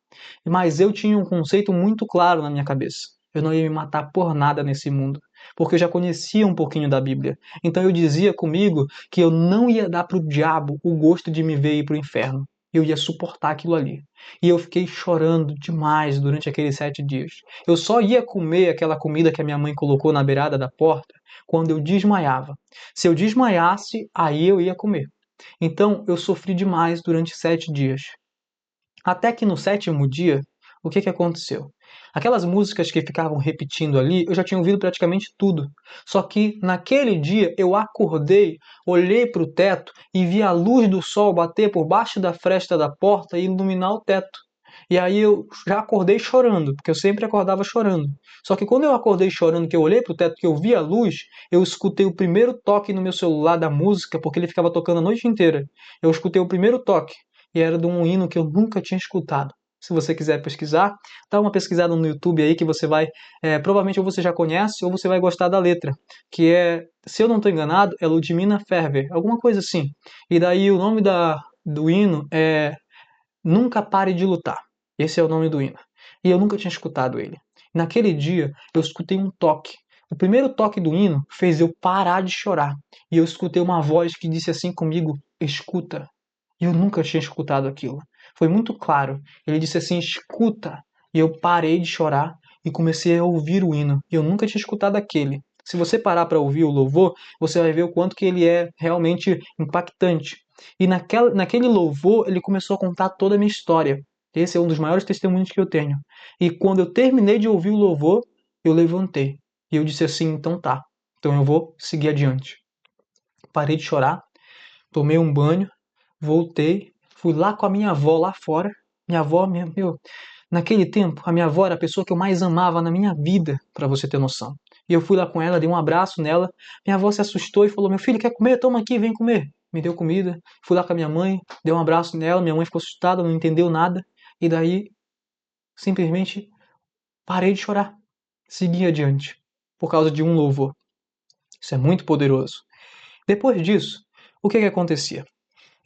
Mas eu tinha um conceito muito claro na minha cabeça. Eu não ia me matar por nada nesse mundo, porque eu já conhecia um pouquinho da Bíblia. Então eu dizia comigo que eu não ia dar para o diabo o gosto de me ver ir para o inferno. Eu ia suportar aquilo ali. E eu fiquei chorando demais durante aqueles 7 dias. Eu só ia comer aquela comida que a minha mãe colocou na beirada da porta quando eu desmaiava. Se eu desmaiasse, aí eu ia comer. Então eu sofri demais durante 7 dias. Até que no sétimo dia, o que aconteceu? Aquelas músicas que ficavam repetindo ali, eu já tinha ouvido praticamente tudo. Só que naquele dia eu acordei, olhei para o teto e vi a luz do sol bater por baixo da fresta da porta e iluminar o teto. E aí eu já acordei chorando, porque eu sempre acordava chorando. Só que quando eu acordei chorando, que eu olhei para o teto, que eu vi a luz, eu escutei o primeiro toque no meu celular da música, porque ele ficava tocando a noite inteira. Eu escutei o primeiro toque e era de um hino que eu nunca tinha escutado. Se você quiser pesquisar, dá uma pesquisada no YouTube aí que você vai, provavelmente ou você já conhece ou você vai gostar da letra, que é, se eu não estou enganado, é Ludmilla Ferver, alguma coisa assim. E daí o nome do hino é Nunca Pare de Lutar. Esse é o nome do hino. E eu nunca tinha escutado ele. Naquele dia, eu escutei um toque. O primeiro toque do hino fez eu parar de chorar. E eu escutei uma voz que disse assim comigo: escuta. E eu nunca tinha escutado aquilo. Foi muito claro. Ele disse assim: escuta. E eu parei de chorar e comecei a ouvir o hino. E eu nunca tinha escutado aquele. Se você parar para ouvir o louvor, você vai ver o quanto que ele é realmente impactante. E naquele louvor, ele começou a contar toda a minha história. Esse é um dos maiores testemunhos que eu tenho. E quando eu terminei de ouvir o louvor, eu levantei. E eu disse assim: então tá. Então eu vou seguir adiante. Parei de chorar, tomei um banho, voltei, fui lá com a minha avó lá fora. Minha avó, naquele tempo, a minha avó era a pessoa que eu mais amava na minha vida, para você ter noção. E eu fui lá com ela, dei um abraço nela. Minha avó se assustou e falou: meu filho, quer comer? Toma aqui, vem comer. Me deu comida. Fui lá com a minha mãe, dei um abraço nela. Minha mãe ficou assustada, não entendeu nada. E daí, simplesmente, parei de chorar. Segui adiante, por causa de um louvor. Isso é muito poderoso. Depois disso, o que acontecia?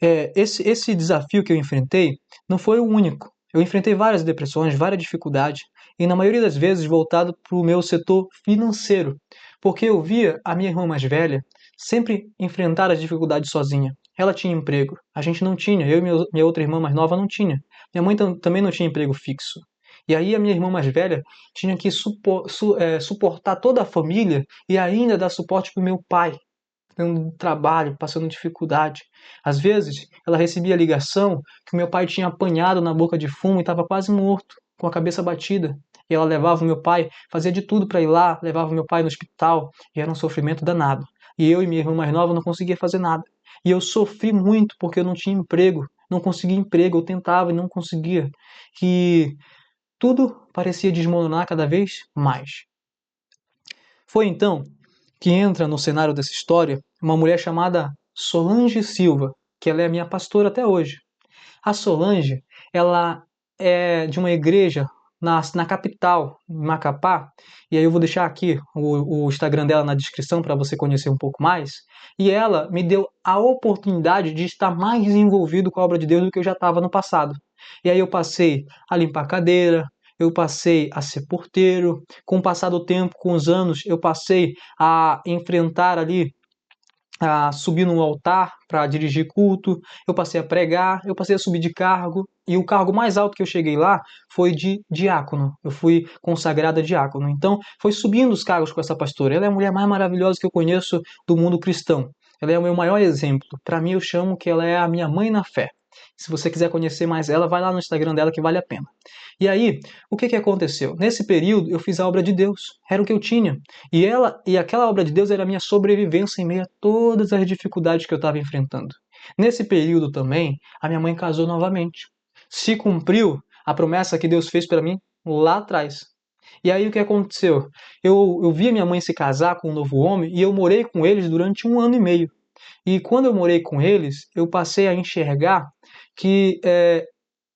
Esse desafio que eu enfrentei não foi o único. Eu enfrentei várias depressões, várias dificuldades, e na maioria das vezes voltado para o meu setor financeiro, porque eu via a minha irmã mais velha sempre enfrentar as dificuldades sozinha. Ela tinha emprego, a gente não tinha, eu e minha outra irmã mais nova não tinha. Minha mãe também não tinha emprego fixo. E aí a minha irmã mais velha tinha que suportar toda a família e ainda dar suporte para o meu pai. tendo trabalho, passando dificuldade. Às vezes, ela recebia ligação que o meu pai tinha apanhado na boca de fumo e estava quase morto, com a cabeça batida. E ela levava o meu pai, fazia de tudo para ir lá, levava o meu pai no hospital, e era um sofrimento danado. E eu e minha irmã mais nova não conseguia fazer nada. E eu sofri muito porque eu não tinha emprego, não conseguia emprego, eu tentava e não conseguia. E tudo parecia desmoronar cada vez mais. Foi então que entra no cenário dessa história uma mulher chamada Solange Silva, que ela é minha pastora até hoje. A Solange, ela é de uma igreja na capital, em Macapá, e aí eu vou deixar aqui o Instagram dela na descrição para você conhecer um pouco mais. E ela me deu a oportunidade de estar mais envolvido com a obra de Deus do que eu já estava no passado. E aí eu passei a limpar cadeira, eu passei a ser porteiro, com o passar do tempo, com os anos, eu passei a enfrentar ali a subir num altar para dirigir culto, eu passei a pregar, eu passei a subir de cargo, e o cargo mais alto que eu cheguei lá foi de diácono. Eu fui consagrada diácono. Então, foi subindo os cargos com essa pastora. Ela é a mulher mais maravilhosa que eu conheço do mundo cristão. Ela é o meu maior exemplo. Para mim, eu chamo que ela é a minha mãe na fé. Se você quiser conhecer mais ela, vai lá no Instagram dela que vale a pena. E aí, o que aconteceu? Nesse período, eu fiz a obra de Deus. Era o que eu tinha. E aquela obra de Deus era a minha sobrevivência em meio a todas as dificuldades que eu estava enfrentando. Nesse período também, a minha mãe casou novamente. Se cumpriu a promessa que Deus fez para mim lá atrás. E aí o que aconteceu? Eu vi a minha mãe se casar com um novo homem e eu morei com eles durante 1 ano e meio. E quando eu morei com eles, eu passei a enxergar que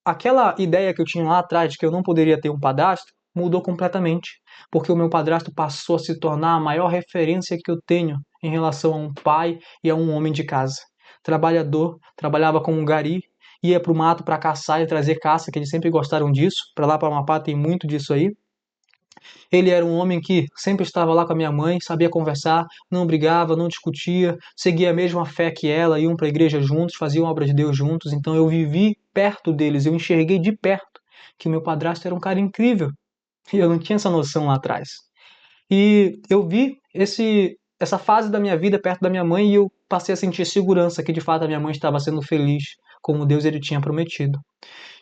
aquela ideia que eu tinha lá atrás de que eu não poderia ter um padrasto mudou completamente, porque o meu padrasto passou a se tornar a maior referência que eu tenho em relação a um pai e a um homem de casa. Trabalhador, trabalhava como um gari, ia para o mato para caçar e trazer caça, que eles sempre gostaram disso. Para lá, para Amapá, tem muito disso aí. Ele era um homem que sempre estava lá com a minha mãe, sabia conversar, não brigava, não discutia, seguia a mesma fé que ela, iam para a igreja juntos, faziam obra de Deus juntos. Então eu vivi perto deles, eu enxerguei de perto que o meu padrasto era um cara incrível. E eu não tinha essa noção lá atrás. E eu vi essa fase da minha vida perto da minha mãe e eu passei a sentir segurança que de fato a minha mãe estava sendo feliz, como Deus ele tinha prometido.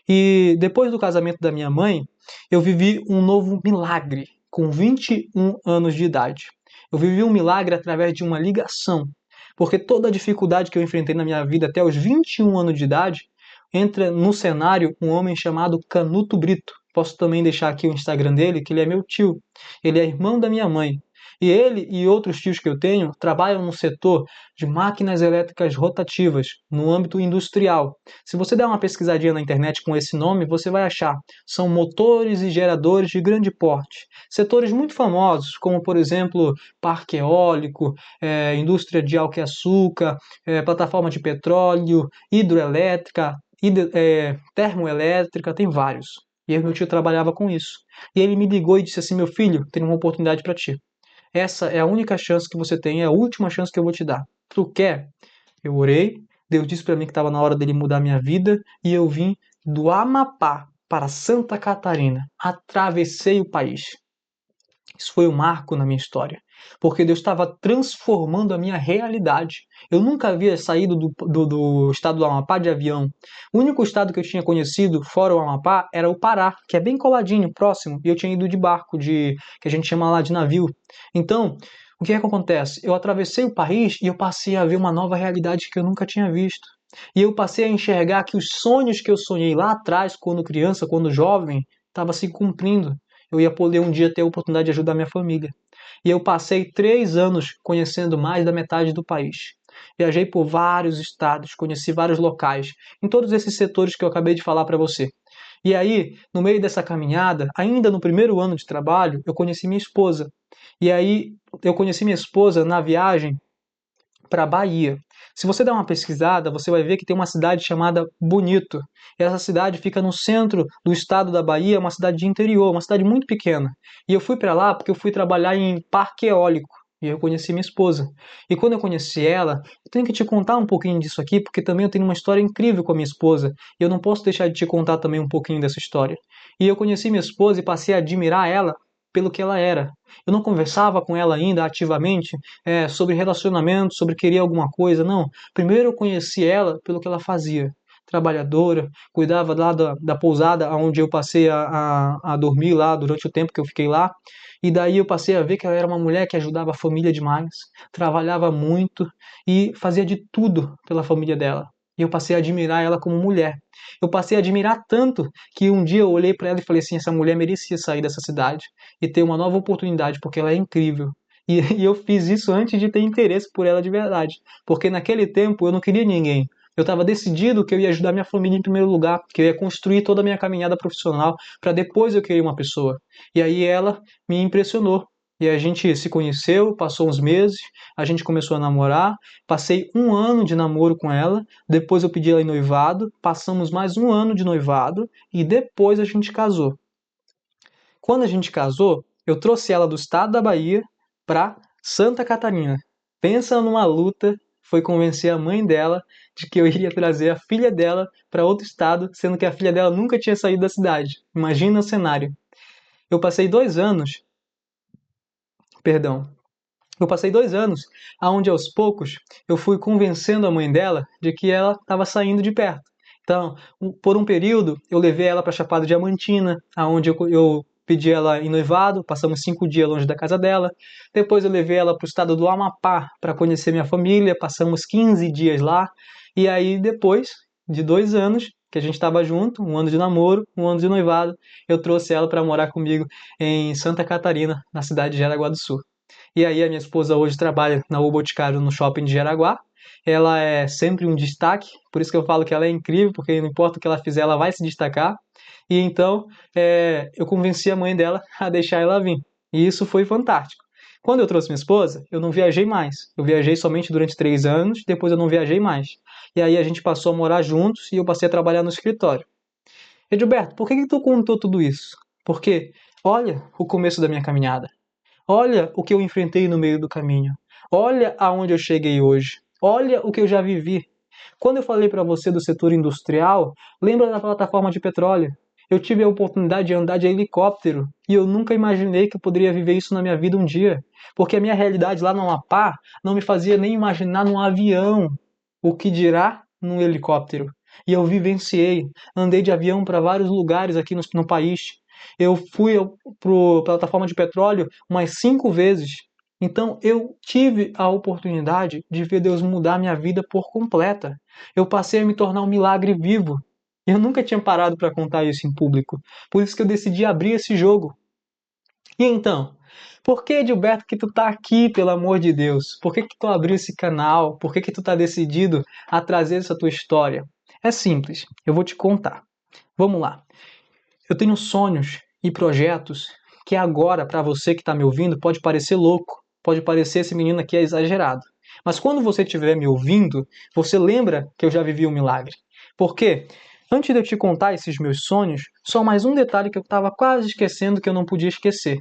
E depois do casamento da minha mãe, eu vivi um novo milagre com 21 anos de idade. Eu vivi um milagre através de uma ligação, porque toda a dificuldade que eu enfrentei na minha vida até os 21 anos de idade, entra no cenário um homem chamado Canuto Brito. Posso também deixar aqui o Instagram dele, que ele é meu tio. Ele é irmão da minha mãe. E ele e outros tios que eu tenho trabalham no setor de máquinas elétricas rotativas, no âmbito industrial. Se você der uma pesquisadinha na internet com esse nome, você vai achar. São motores e geradores de grande porte. Setores muito famosos, como por exemplo, parque eólico, indústria de álcool-açúcar, plataforma de petróleo, hidroelétrica, termoelétrica, tem vários. E aí meu tio trabalhava com isso. E ele me ligou e disse assim, meu filho, tem uma oportunidade para ti. Essa é a única chance que você tem, é a última chance que eu vou te dar. Tu quer? Eu orei, Deus disse para mim que estava na hora dele mudar minha vida e eu vim do Amapá para Santa Catarina. Atravessei o país. Isso foi um marco na minha história, porque Deus estava transformando a minha realidade. Eu nunca havia saído do estado do Amapá de avião. O único estado que eu tinha conhecido, fora o Amapá, era o Pará, que é bem coladinho, próximo, e eu tinha ido de barco, que a gente chama lá de navio. Então, o que é que acontece? Eu atravessei o país e eu passei a ver uma nova realidade que eu nunca tinha visto. E eu passei a enxergar que os sonhos que eu sonhei lá atrás, quando criança, quando jovem, estavam se cumprindo. Eu ia poder um dia ter a oportunidade de ajudar minha família. E eu passei 3 anos conhecendo mais da metade do país. Viajei por vários estados, conheci vários locais, em todos esses setores que eu acabei de falar para você. E aí, no meio dessa caminhada, ainda no primeiro ano de trabalho, eu conheci minha esposa. E aí, eu conheci minha esposa na viagem para a Bahia. Se você der uma pesquisada, você vai ver que tem uma cidade chamada Bonito. E essa cidade fica no centro do estado da Bahia, uma cidade de interior, uma cidade muito pequena. E eu fui para lá porque eu fui trabalhar em parque eólico. E eu conheci minha esposa. E quando eu conheci ela, eu tenho que te contar um pouquinho disso aqui, porque também eu tenho uma história incrível com a minha esposa. E eu não posso deixar de te contar também um pouquinho dessa história. E eu conheci minha esposa e passei a admirar ela pelo que ela era. Eu não conversava com ela ainda ativamente sobre relacionamento, sobre querer alguma coisa, não. Primeiro eu conheci ela pelo que ela fazia. Trabalhadora, cuidava lá da pousada onde eu passei a dormir lá durante o tempo que eu fiquei lá. E daí eu passei a ver que ela era uma mulher que ajudava a família demais, trabalhava muito e fazia de tudo pela família dela. E eu passei a admirar ela como mulher. Eu passei a admirar tanto que um dia eu olhei para ela e falei assim, essa mulher merecia sair dessa cidade e ter uma nova oportunidade, porque ela é incrível. E eu fiz isso antes de ter interesse por ela de verdade, porque naquele tempo eu não queria ninguém. Eu estava decidido que eu ia ajudar minha família em primeiro lugar, que eu ia construir toda a minha caminhada profissional para depois eu querer uma pessoa. E aí ela me impressionou. E a gente se conheceu, passou uns meses, a gente começou a namorar, passei um ano de namoro com ela, depois eu pedi ela em noivado, passamos mais um ano de noivado e depois a gente casou. Quando a gente casou, eu trouxe ela do estado da Bahia para Santa Catarina. Pensa numa luta, foi convencer a mãe dela de que eu iria trazer a filha dela para outro estado, sendo que a filha dela nunca tinha saído da cidade. Imagina o cenário. Eu passei 2 anos, perdão, eu passei 2 anos onde aos poucos eu fui convencendo a mãe dela de que ela estava saindo de perto. Então, por um período, eu levei ela para Chapada Diamantina, aonde eu pedi ela em noivado, passamos 5 dias longe da casa dela. Depois eu levei ela para o estado do Amapá para conhecer minha família, passamos 15 dias lá. E aí depois de 2 anos que a gente estava junto, um ano de namoro, um ano de noivado, eu trouxe ela para morar comigo em Santa Catarina, na cidade de Jaraguá do Sul. E aí a minha esposa hoje trabalha na O Boticário no shopping de Jaraguá. Ela é sempre um destaque, por isso que eu falo que ela é incrível, porque não importa o que ela fizer, ela vai se destacar. E então eu convenci a mãe dela a deixar ela vir. E isso foi fantástico. Quando eu trouxe minha esposa, eu não viajei mais. Eu viajei somente durante 3 anos, depois eu não viajei mais. E aí a gente passou a morar juntos e eu passei a trabalhar no escritório. Edilberto, por que tu contou tudo isso? Porque olha o começo da minha caminhada. Olha o que eu enfrentei no meio do caminho. Olha aonde eu cheguei hoje. Olha o que eu já vivi. Quando eu falei para você do setor industrial, lembra da plataforma de petróleo? Eu tive a oportunidade de andar de helicóptero e eu nunca imaginei que eu poderia viver isso na minha vida um dia. Porque a minha realidade lá no Amapá não me fazia nem imaginar num avião, o que dirá num helicóptero. E eu vivenciei, andei de avião para vários lugares aqui no país. Eu fui para a plataforma de petróleo umas 5 vezes. Então eu tive a oportunidade de ver Deus mudar minha vida por completa. Eu passei a me tornar um milagre vivo. Eu nunca tinha parado para contar isso em público. Por isso que eu decidi abrir esse jogo. E então, por que, Gilberto, que tu tá aqui, pelo amor de Deus? Por que tu abriu esse canal? Por que tu tá decidido a trazer essa tua história? É simples, eu vou te contar. Vamos lá. Eu tenho sonhos e projetos que agora, para você que está me ouvindo, pode parecer louco, pode parecer esse menino aqui é exagerado. Mas quando você estiver me ouvindo, você lembra que eu já vivi um milagre. Porque, antes de eu te contar esses meus sonhos, só mais um detalhe que eu estava quase esquecendo que eu não podia esquecer.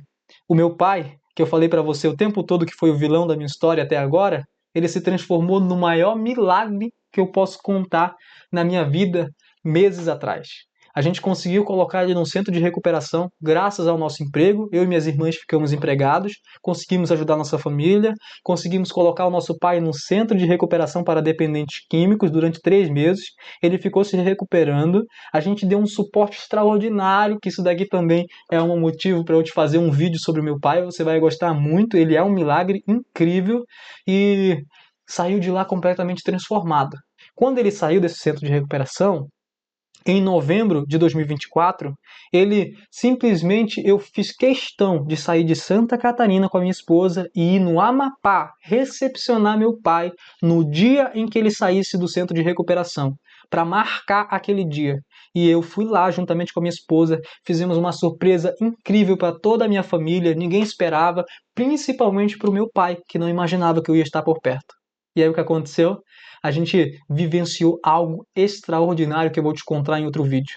O meu pai, que eu falei para você o tempo todo que foi o vilão da minha história até agora, ele se transformou no maior milagre que eu posso contar na minha vida meses atrás. A gente conseguiu colocar ele num centro de recuperação, graças ao nosso emprego. Eu e minhas irmãs ficamos empregados, conseguimos ajudar nossa família, conseguimos colocar o nosso pai num centro de recuperação para dependentes químicos durante 3 meses. Ele ficou se recuperando. A gente deu um suporte extraordinário, que isso daqui também é um motivo para eu te fazer um vídeo sobre o meu pai. Você vai gostar muito, ele é um milagre incrível e saiu de lá completamente transformado. Quando ele saiu desse centro de recuperação, em novembro de 2024, ele simplesmente, eu fiz questão de sair de Santa Catarina com a minha esposa e ir no Amapá recepcionar meu pai no dia em que ele saísse do centro de recuperação, para marcar aquele dia. E eu fui lá juntamente com a minha esposa, fizemos uma surpresa incrível para toda a minha família, ninguém esperava, principalmente para o meu pai, que não imaginava que eu ia estar por perto. E aí o que aconteceu? A gente vivenciou algo extraordinário que eu vou te contar em outro vídeo.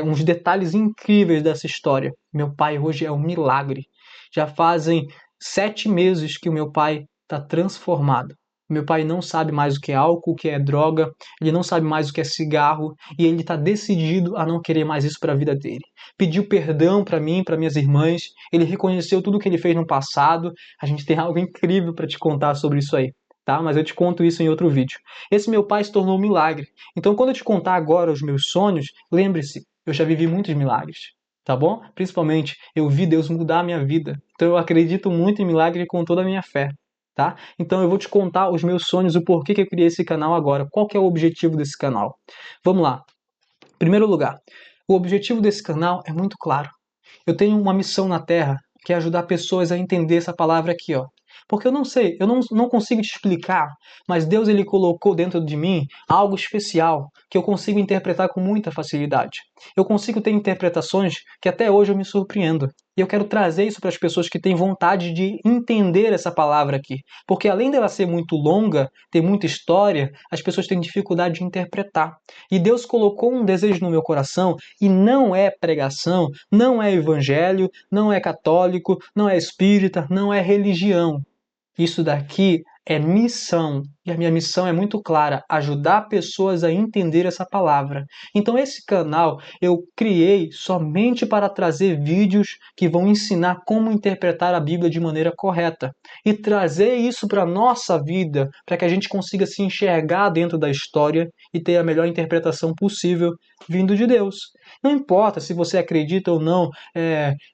Uns detalhes incríveis dessa história. Meu pai hoje é um milagre. Já fazem 7 meses que o meu pai está transformado. Meu pai não sabe mais o que é álcool, o que é droga, ele não sabe mais o que é cigarro e ele está decidido a não querer mais isso para a vida dele. Pediu perdão para mim, para minhas irmãs, ele reconheceu tudo o que ele fez no passado. A gente tem algo incrível para te contar sobre isso aí, tá? Mas eu te conto isso em outro vídeo. Esse meu pai se tornou um milagre. Então, quando eu te contar agora os meus sonhos, lembre-se, eu já vivi muitos milagres, tá bom? Principalmente, eu vi Deus mudar a minha vida. Então, eu acredito muito em milagre com toda a minha fé, tá? Então, eu vou te contar os meus sonhos, o porquê que eu criei esse canal agora. Qual que é o objetivo desse canal? Vamos lá. Em primeiro lugar, o objetivo desse canal é muito claro. Eu tenho uma missão na Terra, que é ajudar pessoas a entender essa palavra aqui, ó. Porque eu não sei, eu não consigo te explicar, mas Deus ele colocou dentro de mim algo especial que eu consigo interpretar com muita facilidade. Eu consigo ter interpretações que até hoje eu me surpreendo. E eu quero trazer isso para as pessoas que têm vontade de entender essa palavra aqui. Porque além dela ser muito longa, ter muita história, as pessoas têm dificuldade de interpretar. E Deus colocou um desejo no meu coração e não é pregação, não é evangelho, não é católico, não é espírita, não é religião. Isso daqui é missão. E a minha missão é muito clara, ajudar pessoas a entender essa palavra. Então esse canal eu criei somente para trazer vídeos que vão ensinar como interpretar a Bíblia de maneira correta. E trazer isso para a nossa vida, para que a gente consiga se enxergar dentro da história e ter a melhor interpretação possível vindo de Deus. Não importa se você acredita ou não,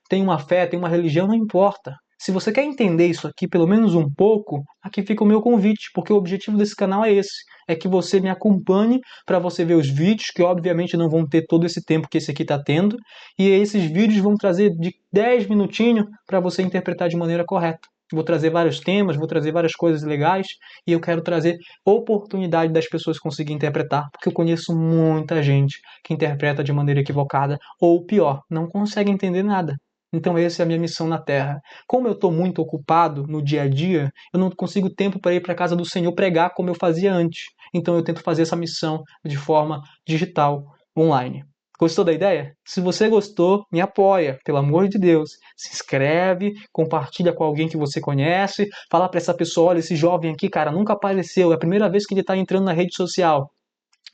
tem uma fé, tem uma religião, não importa. Se você quer entender isso aqui, pelo menos um pouco, aqui fica o meu convite, porque o objetivo desse canal é esse, é que você me acompanhe para você ver os vídeos, que obviamente não vão ter todo esse tempo que esse aqui está tendo, e esses vídeos vão trazer de 10 minutinhos para você interpretar de maneira correta. Vou trazer vários temas, vou trazer várias coisas legais, e eu quero trazer oportunidade das pessoas conseguirem interpretar, porque eu conheço muita gente que interpreta de maneira equivocada, ou pior, não consegue entender nada. Então essa é a minha missão na Terra. Como eu estou muito ocupado no dia a dia, eu não consigo tempo para ir para a casa do Senhor pregar como eu fazia antes. Então eu tento fazer essa missão de forma digital, online. Gostou da ideia? Se você gostou, me apoia, pelo amor de Deus. Se inscreve, compartilha com alguém que você conhece, fala para essa pessoa, olha, esse jovem aqui, cara, nunca apareceu, é a primeira vez que ele está entrando na rede social,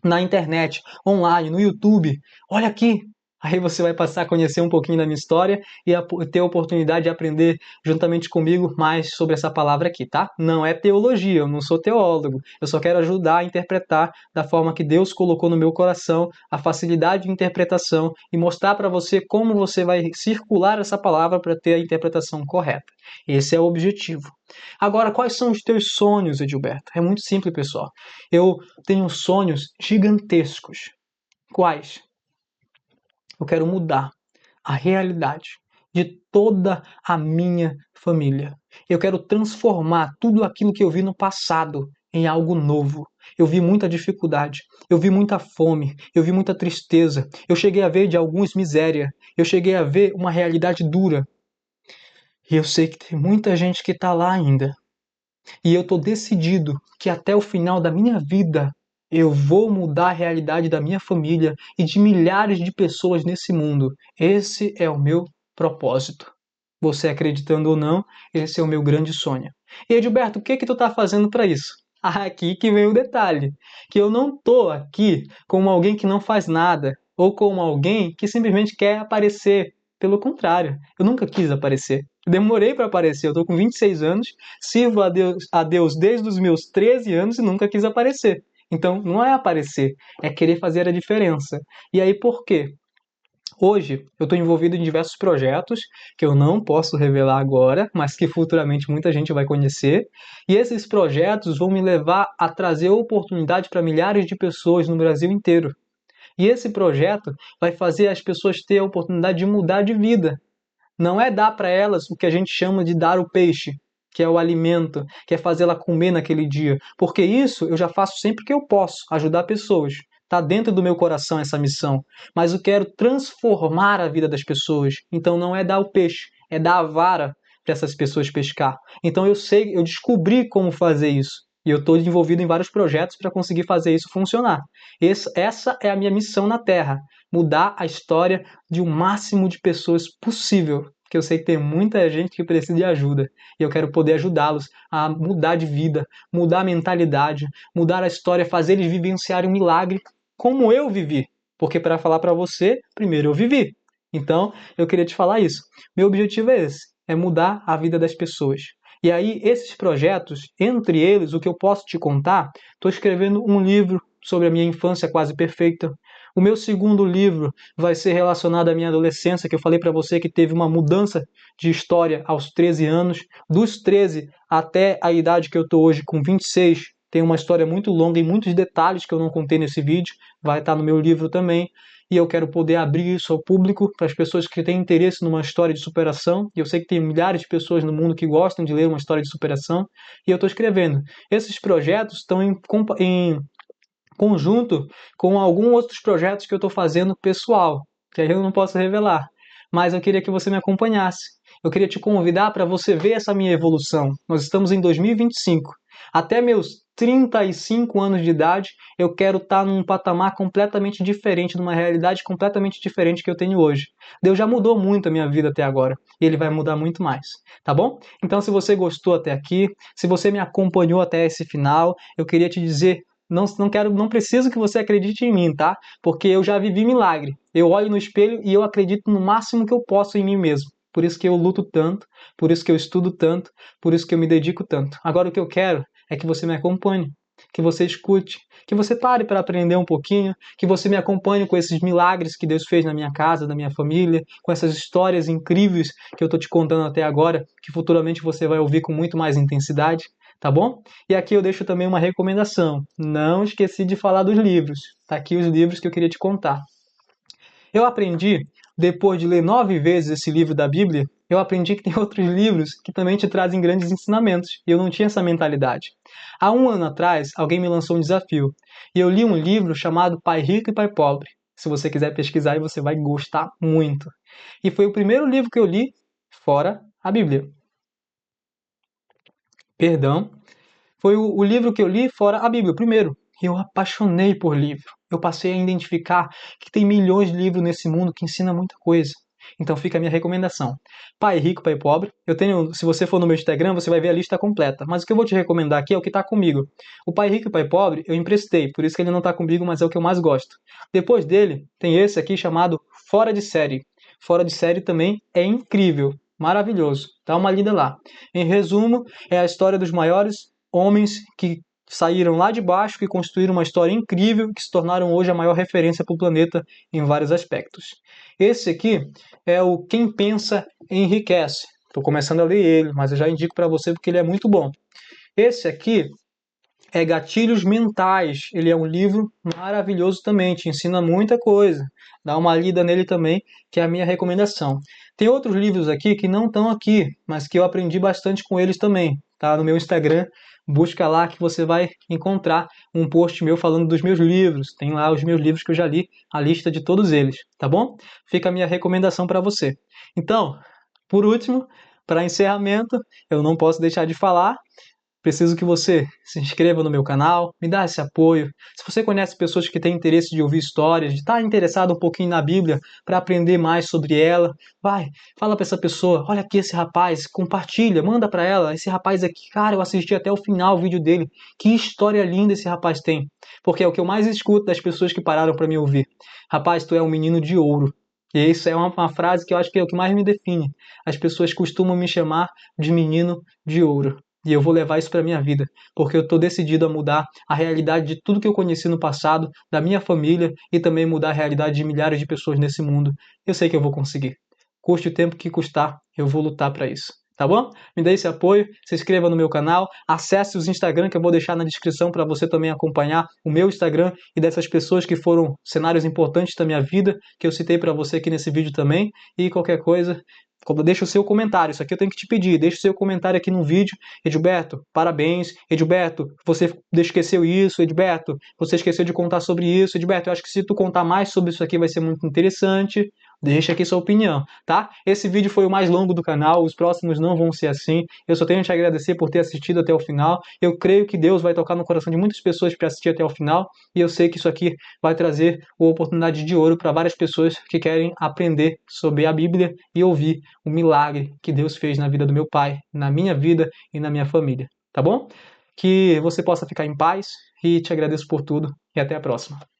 na internet, online, no YouTube. Olha aqui, aí você vai passar a conhecer um pouquinho da minha história e ter a oportunidade de aprender juntamente comigo mais sobre essa palavra aqui, tá? Não é teologia, eu não sou teólogo, eu só quero ajudar a interpretar da forma que Deus colocou no meu coração, a facilidade de interpretação e mostrar para você como você vai circular essa palavra para ter a interpretação correta. Esse é o objetivo. Agora, quais são os teus sonhos, Edilberto? É muito simples, pessoal. Eu tenho sonhos gigantescos. Quais? Eu quero mudar a realidade de toda a minha família. Eu quero transformar tudo aquilo que eu vi no passado em algo novo. Eu vi muita dificuldade, eu vi muita fome, eu vi muita tristeza, eu cheguei a ver de alguns miséria, eu cheguei a ver uma realidade dura. E eu sei que tem muita gente que está lá ainda. E eu estou decidido que até o final da minha vida eu vou mudar a realidade da minha família e de milhares de pessoas nesse mundo. Esse é o meu propósito. Você acreditando ou não, esse é o meu grande sonho. E Edilberto, o que que tu está fazendo para isso? Aqui que vem o detalhe, que eu não estou aqui como alguém que não faz nada, ou como alguém que simplesmente quer aparecer. Pelo contrário, eu nunca quis aparecer. Eu demorei para aparecer, eu estou com 26 anos, sirvo a Deus desde os meus 13 anos e nunca quis aparecer. Então, não é aparecer, é querer fazer a diferença. E aí, por quê? Hoje, eu estou envolvido em diversos projetos que eu não posso revelar agora, mas que futuramente muita gente vai conhecer. E esses projetos vão me levar a trazer oportunidade para milhares de pessoas no Brasil inteiro. E esse projeto vai fazer as pessoas ter a oportunidade de mudar de vida. Não é dar para elas o que a gente chama de dar o peixe, que é o alimento, que é fazê-la comer naquele dia. Porque isso eu já faço sempre que eu posso, ajudar pessoas. Está dentro do meu coração essa missão. Mas eu quero transformar a vida das pessoas. Então não é dar o peixe, é dar a vara para essas pessoas pescar. Então eu descobri como fazer isso. E eu estou envolvido em vários projetos para conseguir fazer isso funcionar. Essa é a minha missão na Terra. Mudar a história de um máximo de pessoas possível. porque eu sei que tem muita gente que precisa de ajuda. E eu quero poder ajudá-los a mudar de vida, mudar a mentalidade, mudar a história, fazer eles vivenciarem um milagre como eu vivi. Porque para falar para você, primeiro eu vivi. Então, eu queria te falar isso. Meu objetivo é esse, é mudar a vida das pessoas. E aí, esses projetos, entre eles, o que eu posso te contar, estou escrevendo um livro sobre a minha infância quase perfeita. O meu segundo livro vai ser relacionado à minha adolescência, que eu falei para você que teve uma mudança de história aos 13 anos. Dos 13 até a idade que eu estou hoje, com 26, tem uma história muito longa e muitos detalhes que eu não contei nesse vídeo. Vai estar no meu livro também. E eu quero poder abrir isso ao público, para as pessoas que têm interesse numa história de superação. E eu sei que tem milhares de pessoas no mundo que gostam de ler uma história de superação. E eu estou escrevendo. Esses projetos estão em conjunto com alguns outros projetos que eu estou fazendo pessoal, que aí eu não posso revelar. Mas eu queria que você me acompanhasse. Eu queria te convidar para você ver essa minha evolução. Nós estamos em 2025. Até meus 35 anos de idade, eu quero estar num patamar completamente diferente, numa realidade completamente diferente que eu tenho hoje. Deus já mudou muito a minha vida até agora, e Ele vai mudar muito mais, tá bom? Então, se você gostou até aqui, se você me acompanhou até esse final, eu queria te dizer, não preciso que você acredite em mim, tá? Porque eu já vivi milagre. Eu olho no espelho e eu acredito no máximo que eu posso em mim mesmo. Por isso que eu luto tanto, por isso que eu estudo tanto, por isso que eu me dedico tanto. Agora o que eu quero é que você me acompanhe, que você escute, que você pare para aprender um pouquinho, que você me acompanhe com esses milagres que Deus fez na minha casa, na minha família, com essas histórias incríveis que eu estou te contando até agora, que futuramente você vai ouvir com muito mais intensidade, tá bom? E aqui eu deixo também uma recomendação. Não esqueci de falar dos livros. Tá aqui os livros que eu queria te contar. Eu aprendi, depois de ler 9 vezes esse livro da Bíblia, eu aprendi que tem outros livros que também te trazem grandes ensinamentos, e eu não tinha essa mentalidade. Há um ano atrás, alguém me lançou um desafio, e eu li um livro chamado Pai Rico e Pai Pobre. Se você quiser pesquisar, você vai gostar muito. E foi o primeiro livro que eu li fora a Bíblia. Perdão. Foi o livro que eu li fora a Bíblia, o primeiro. E eu apaixonei por livro. Eu passei a identificar que tem milhões de livros nesse mundo que ensinam muita coisa. Então fica a minha recomendação. Pai Rico, Pai Pobre. Eu tenho, se você for no meu Instagram, você vai ver a lista completa. Mas o que eu vou te recomendar aqui é o que está comigo. O Pai Rico e Pai Pobre eu emprestei, por isso que ele não está comigo, mas é o que eu mais gosto. Depois dele, tem esse aqui chamado Fora de Série. Fora de Série também é incrível, maravilhoso. Dá uma lida lá. Em resumo, é a história dos maiores homens que saíram lá de baixo, que construíram uma história incrível, que se tornaram hoje a maior referência para o planeta em vários aspectos. Esse aqui é o Quem Pensa Enriquece. Estou começando a ler ele, mas eu já indico para você porque ele é muito bom. Esse aqui é Gatilhos Mentais. Ele é um livro maravilhoso também, te ensina muita coisa. Dá uma lida nele também, que é a minha recomendação. Tem outros livros aqui que não estão aqui, mas que eu aprendi bastante com eles também. Tá no meu Instagram, busca lá que você vai encontrar um post meu falando dos meus livros. Tem lá os meus livros que eu já li, a lista de todos eles, tá bom? Fica a minha recomendação para você. Então, por último, para encerramento, eu não posso deixar de falar. Preciso que você se inscreva no meu canal, me dá esse apoio. Se você conhece pessoas que têm interesse de ouvir histórias, de estar interessado um pouquinho na Bíblia para aprender mais sobre ela, vai, fala para essa pessoa, olha aqui esse rapaz, compartilha, manda para ela, esse rapaz aqui, cara, eu assisti até o final o vídeo dele, que história linda esse rapaz tem. Porque é o que eu mais escuto das pessoas que pararam para me ouvir. Rapaz, tu é um menino de ouro. E isso é uma frase que eu acho que é o que mais me define. As pessoas costumam me chamar de menino de ouro. E eu vou levar isso para a minha vida, porque eu estou decidido a mudar a realidade de tudo que eu conheci no passado, da minha família, e também mudar a realidade de milhares de pessoas nesse mundo. Eu sei que eu vou conseguir. Custe o tempo que custar, eu vou lutar para isso. Tá bom? Me dê esse apoio, se inscreva no meu canal, acesse os Instagram que eu vou deixar na descrição para você também acompanhar o meu Instagram e dessas pessoas que foram cenários importantes da minha vida, que eu citei para você aqui nesse vídeo também, e qualquer coisa, deixa o seu comentário, isso aqui eu tenho que te pedir, deixa o seu comentário aqui no vídeo. Edilberto, parabéns. Edilberto, você esqueceu isso. Edilberto, você esqueceu de contar sobre isso. Edilberto, eu acho que se tu contar mais sobre isso aqui vai ser muito interessante. Deixa aqui sua opinião, tá? Esse vídeo foi o mais longo do canal, os próximos não vão ser assim. Eu só tenho a te agradecer por ter assistido até o final. Eu creio que Deus vai tocar no coração de muitas pessoas para assistir até o final. E eu sei que isso aqui vai trazer uma oportunidade de ouro para várias pessoas que querem aprender sobre a Bíblia e ouvir o milagre que Deus fez na vida do meu pai, na minha vida e na minha família, tá bom? Que você possa ficar em paz e te agradeço por tudo e até a próxima.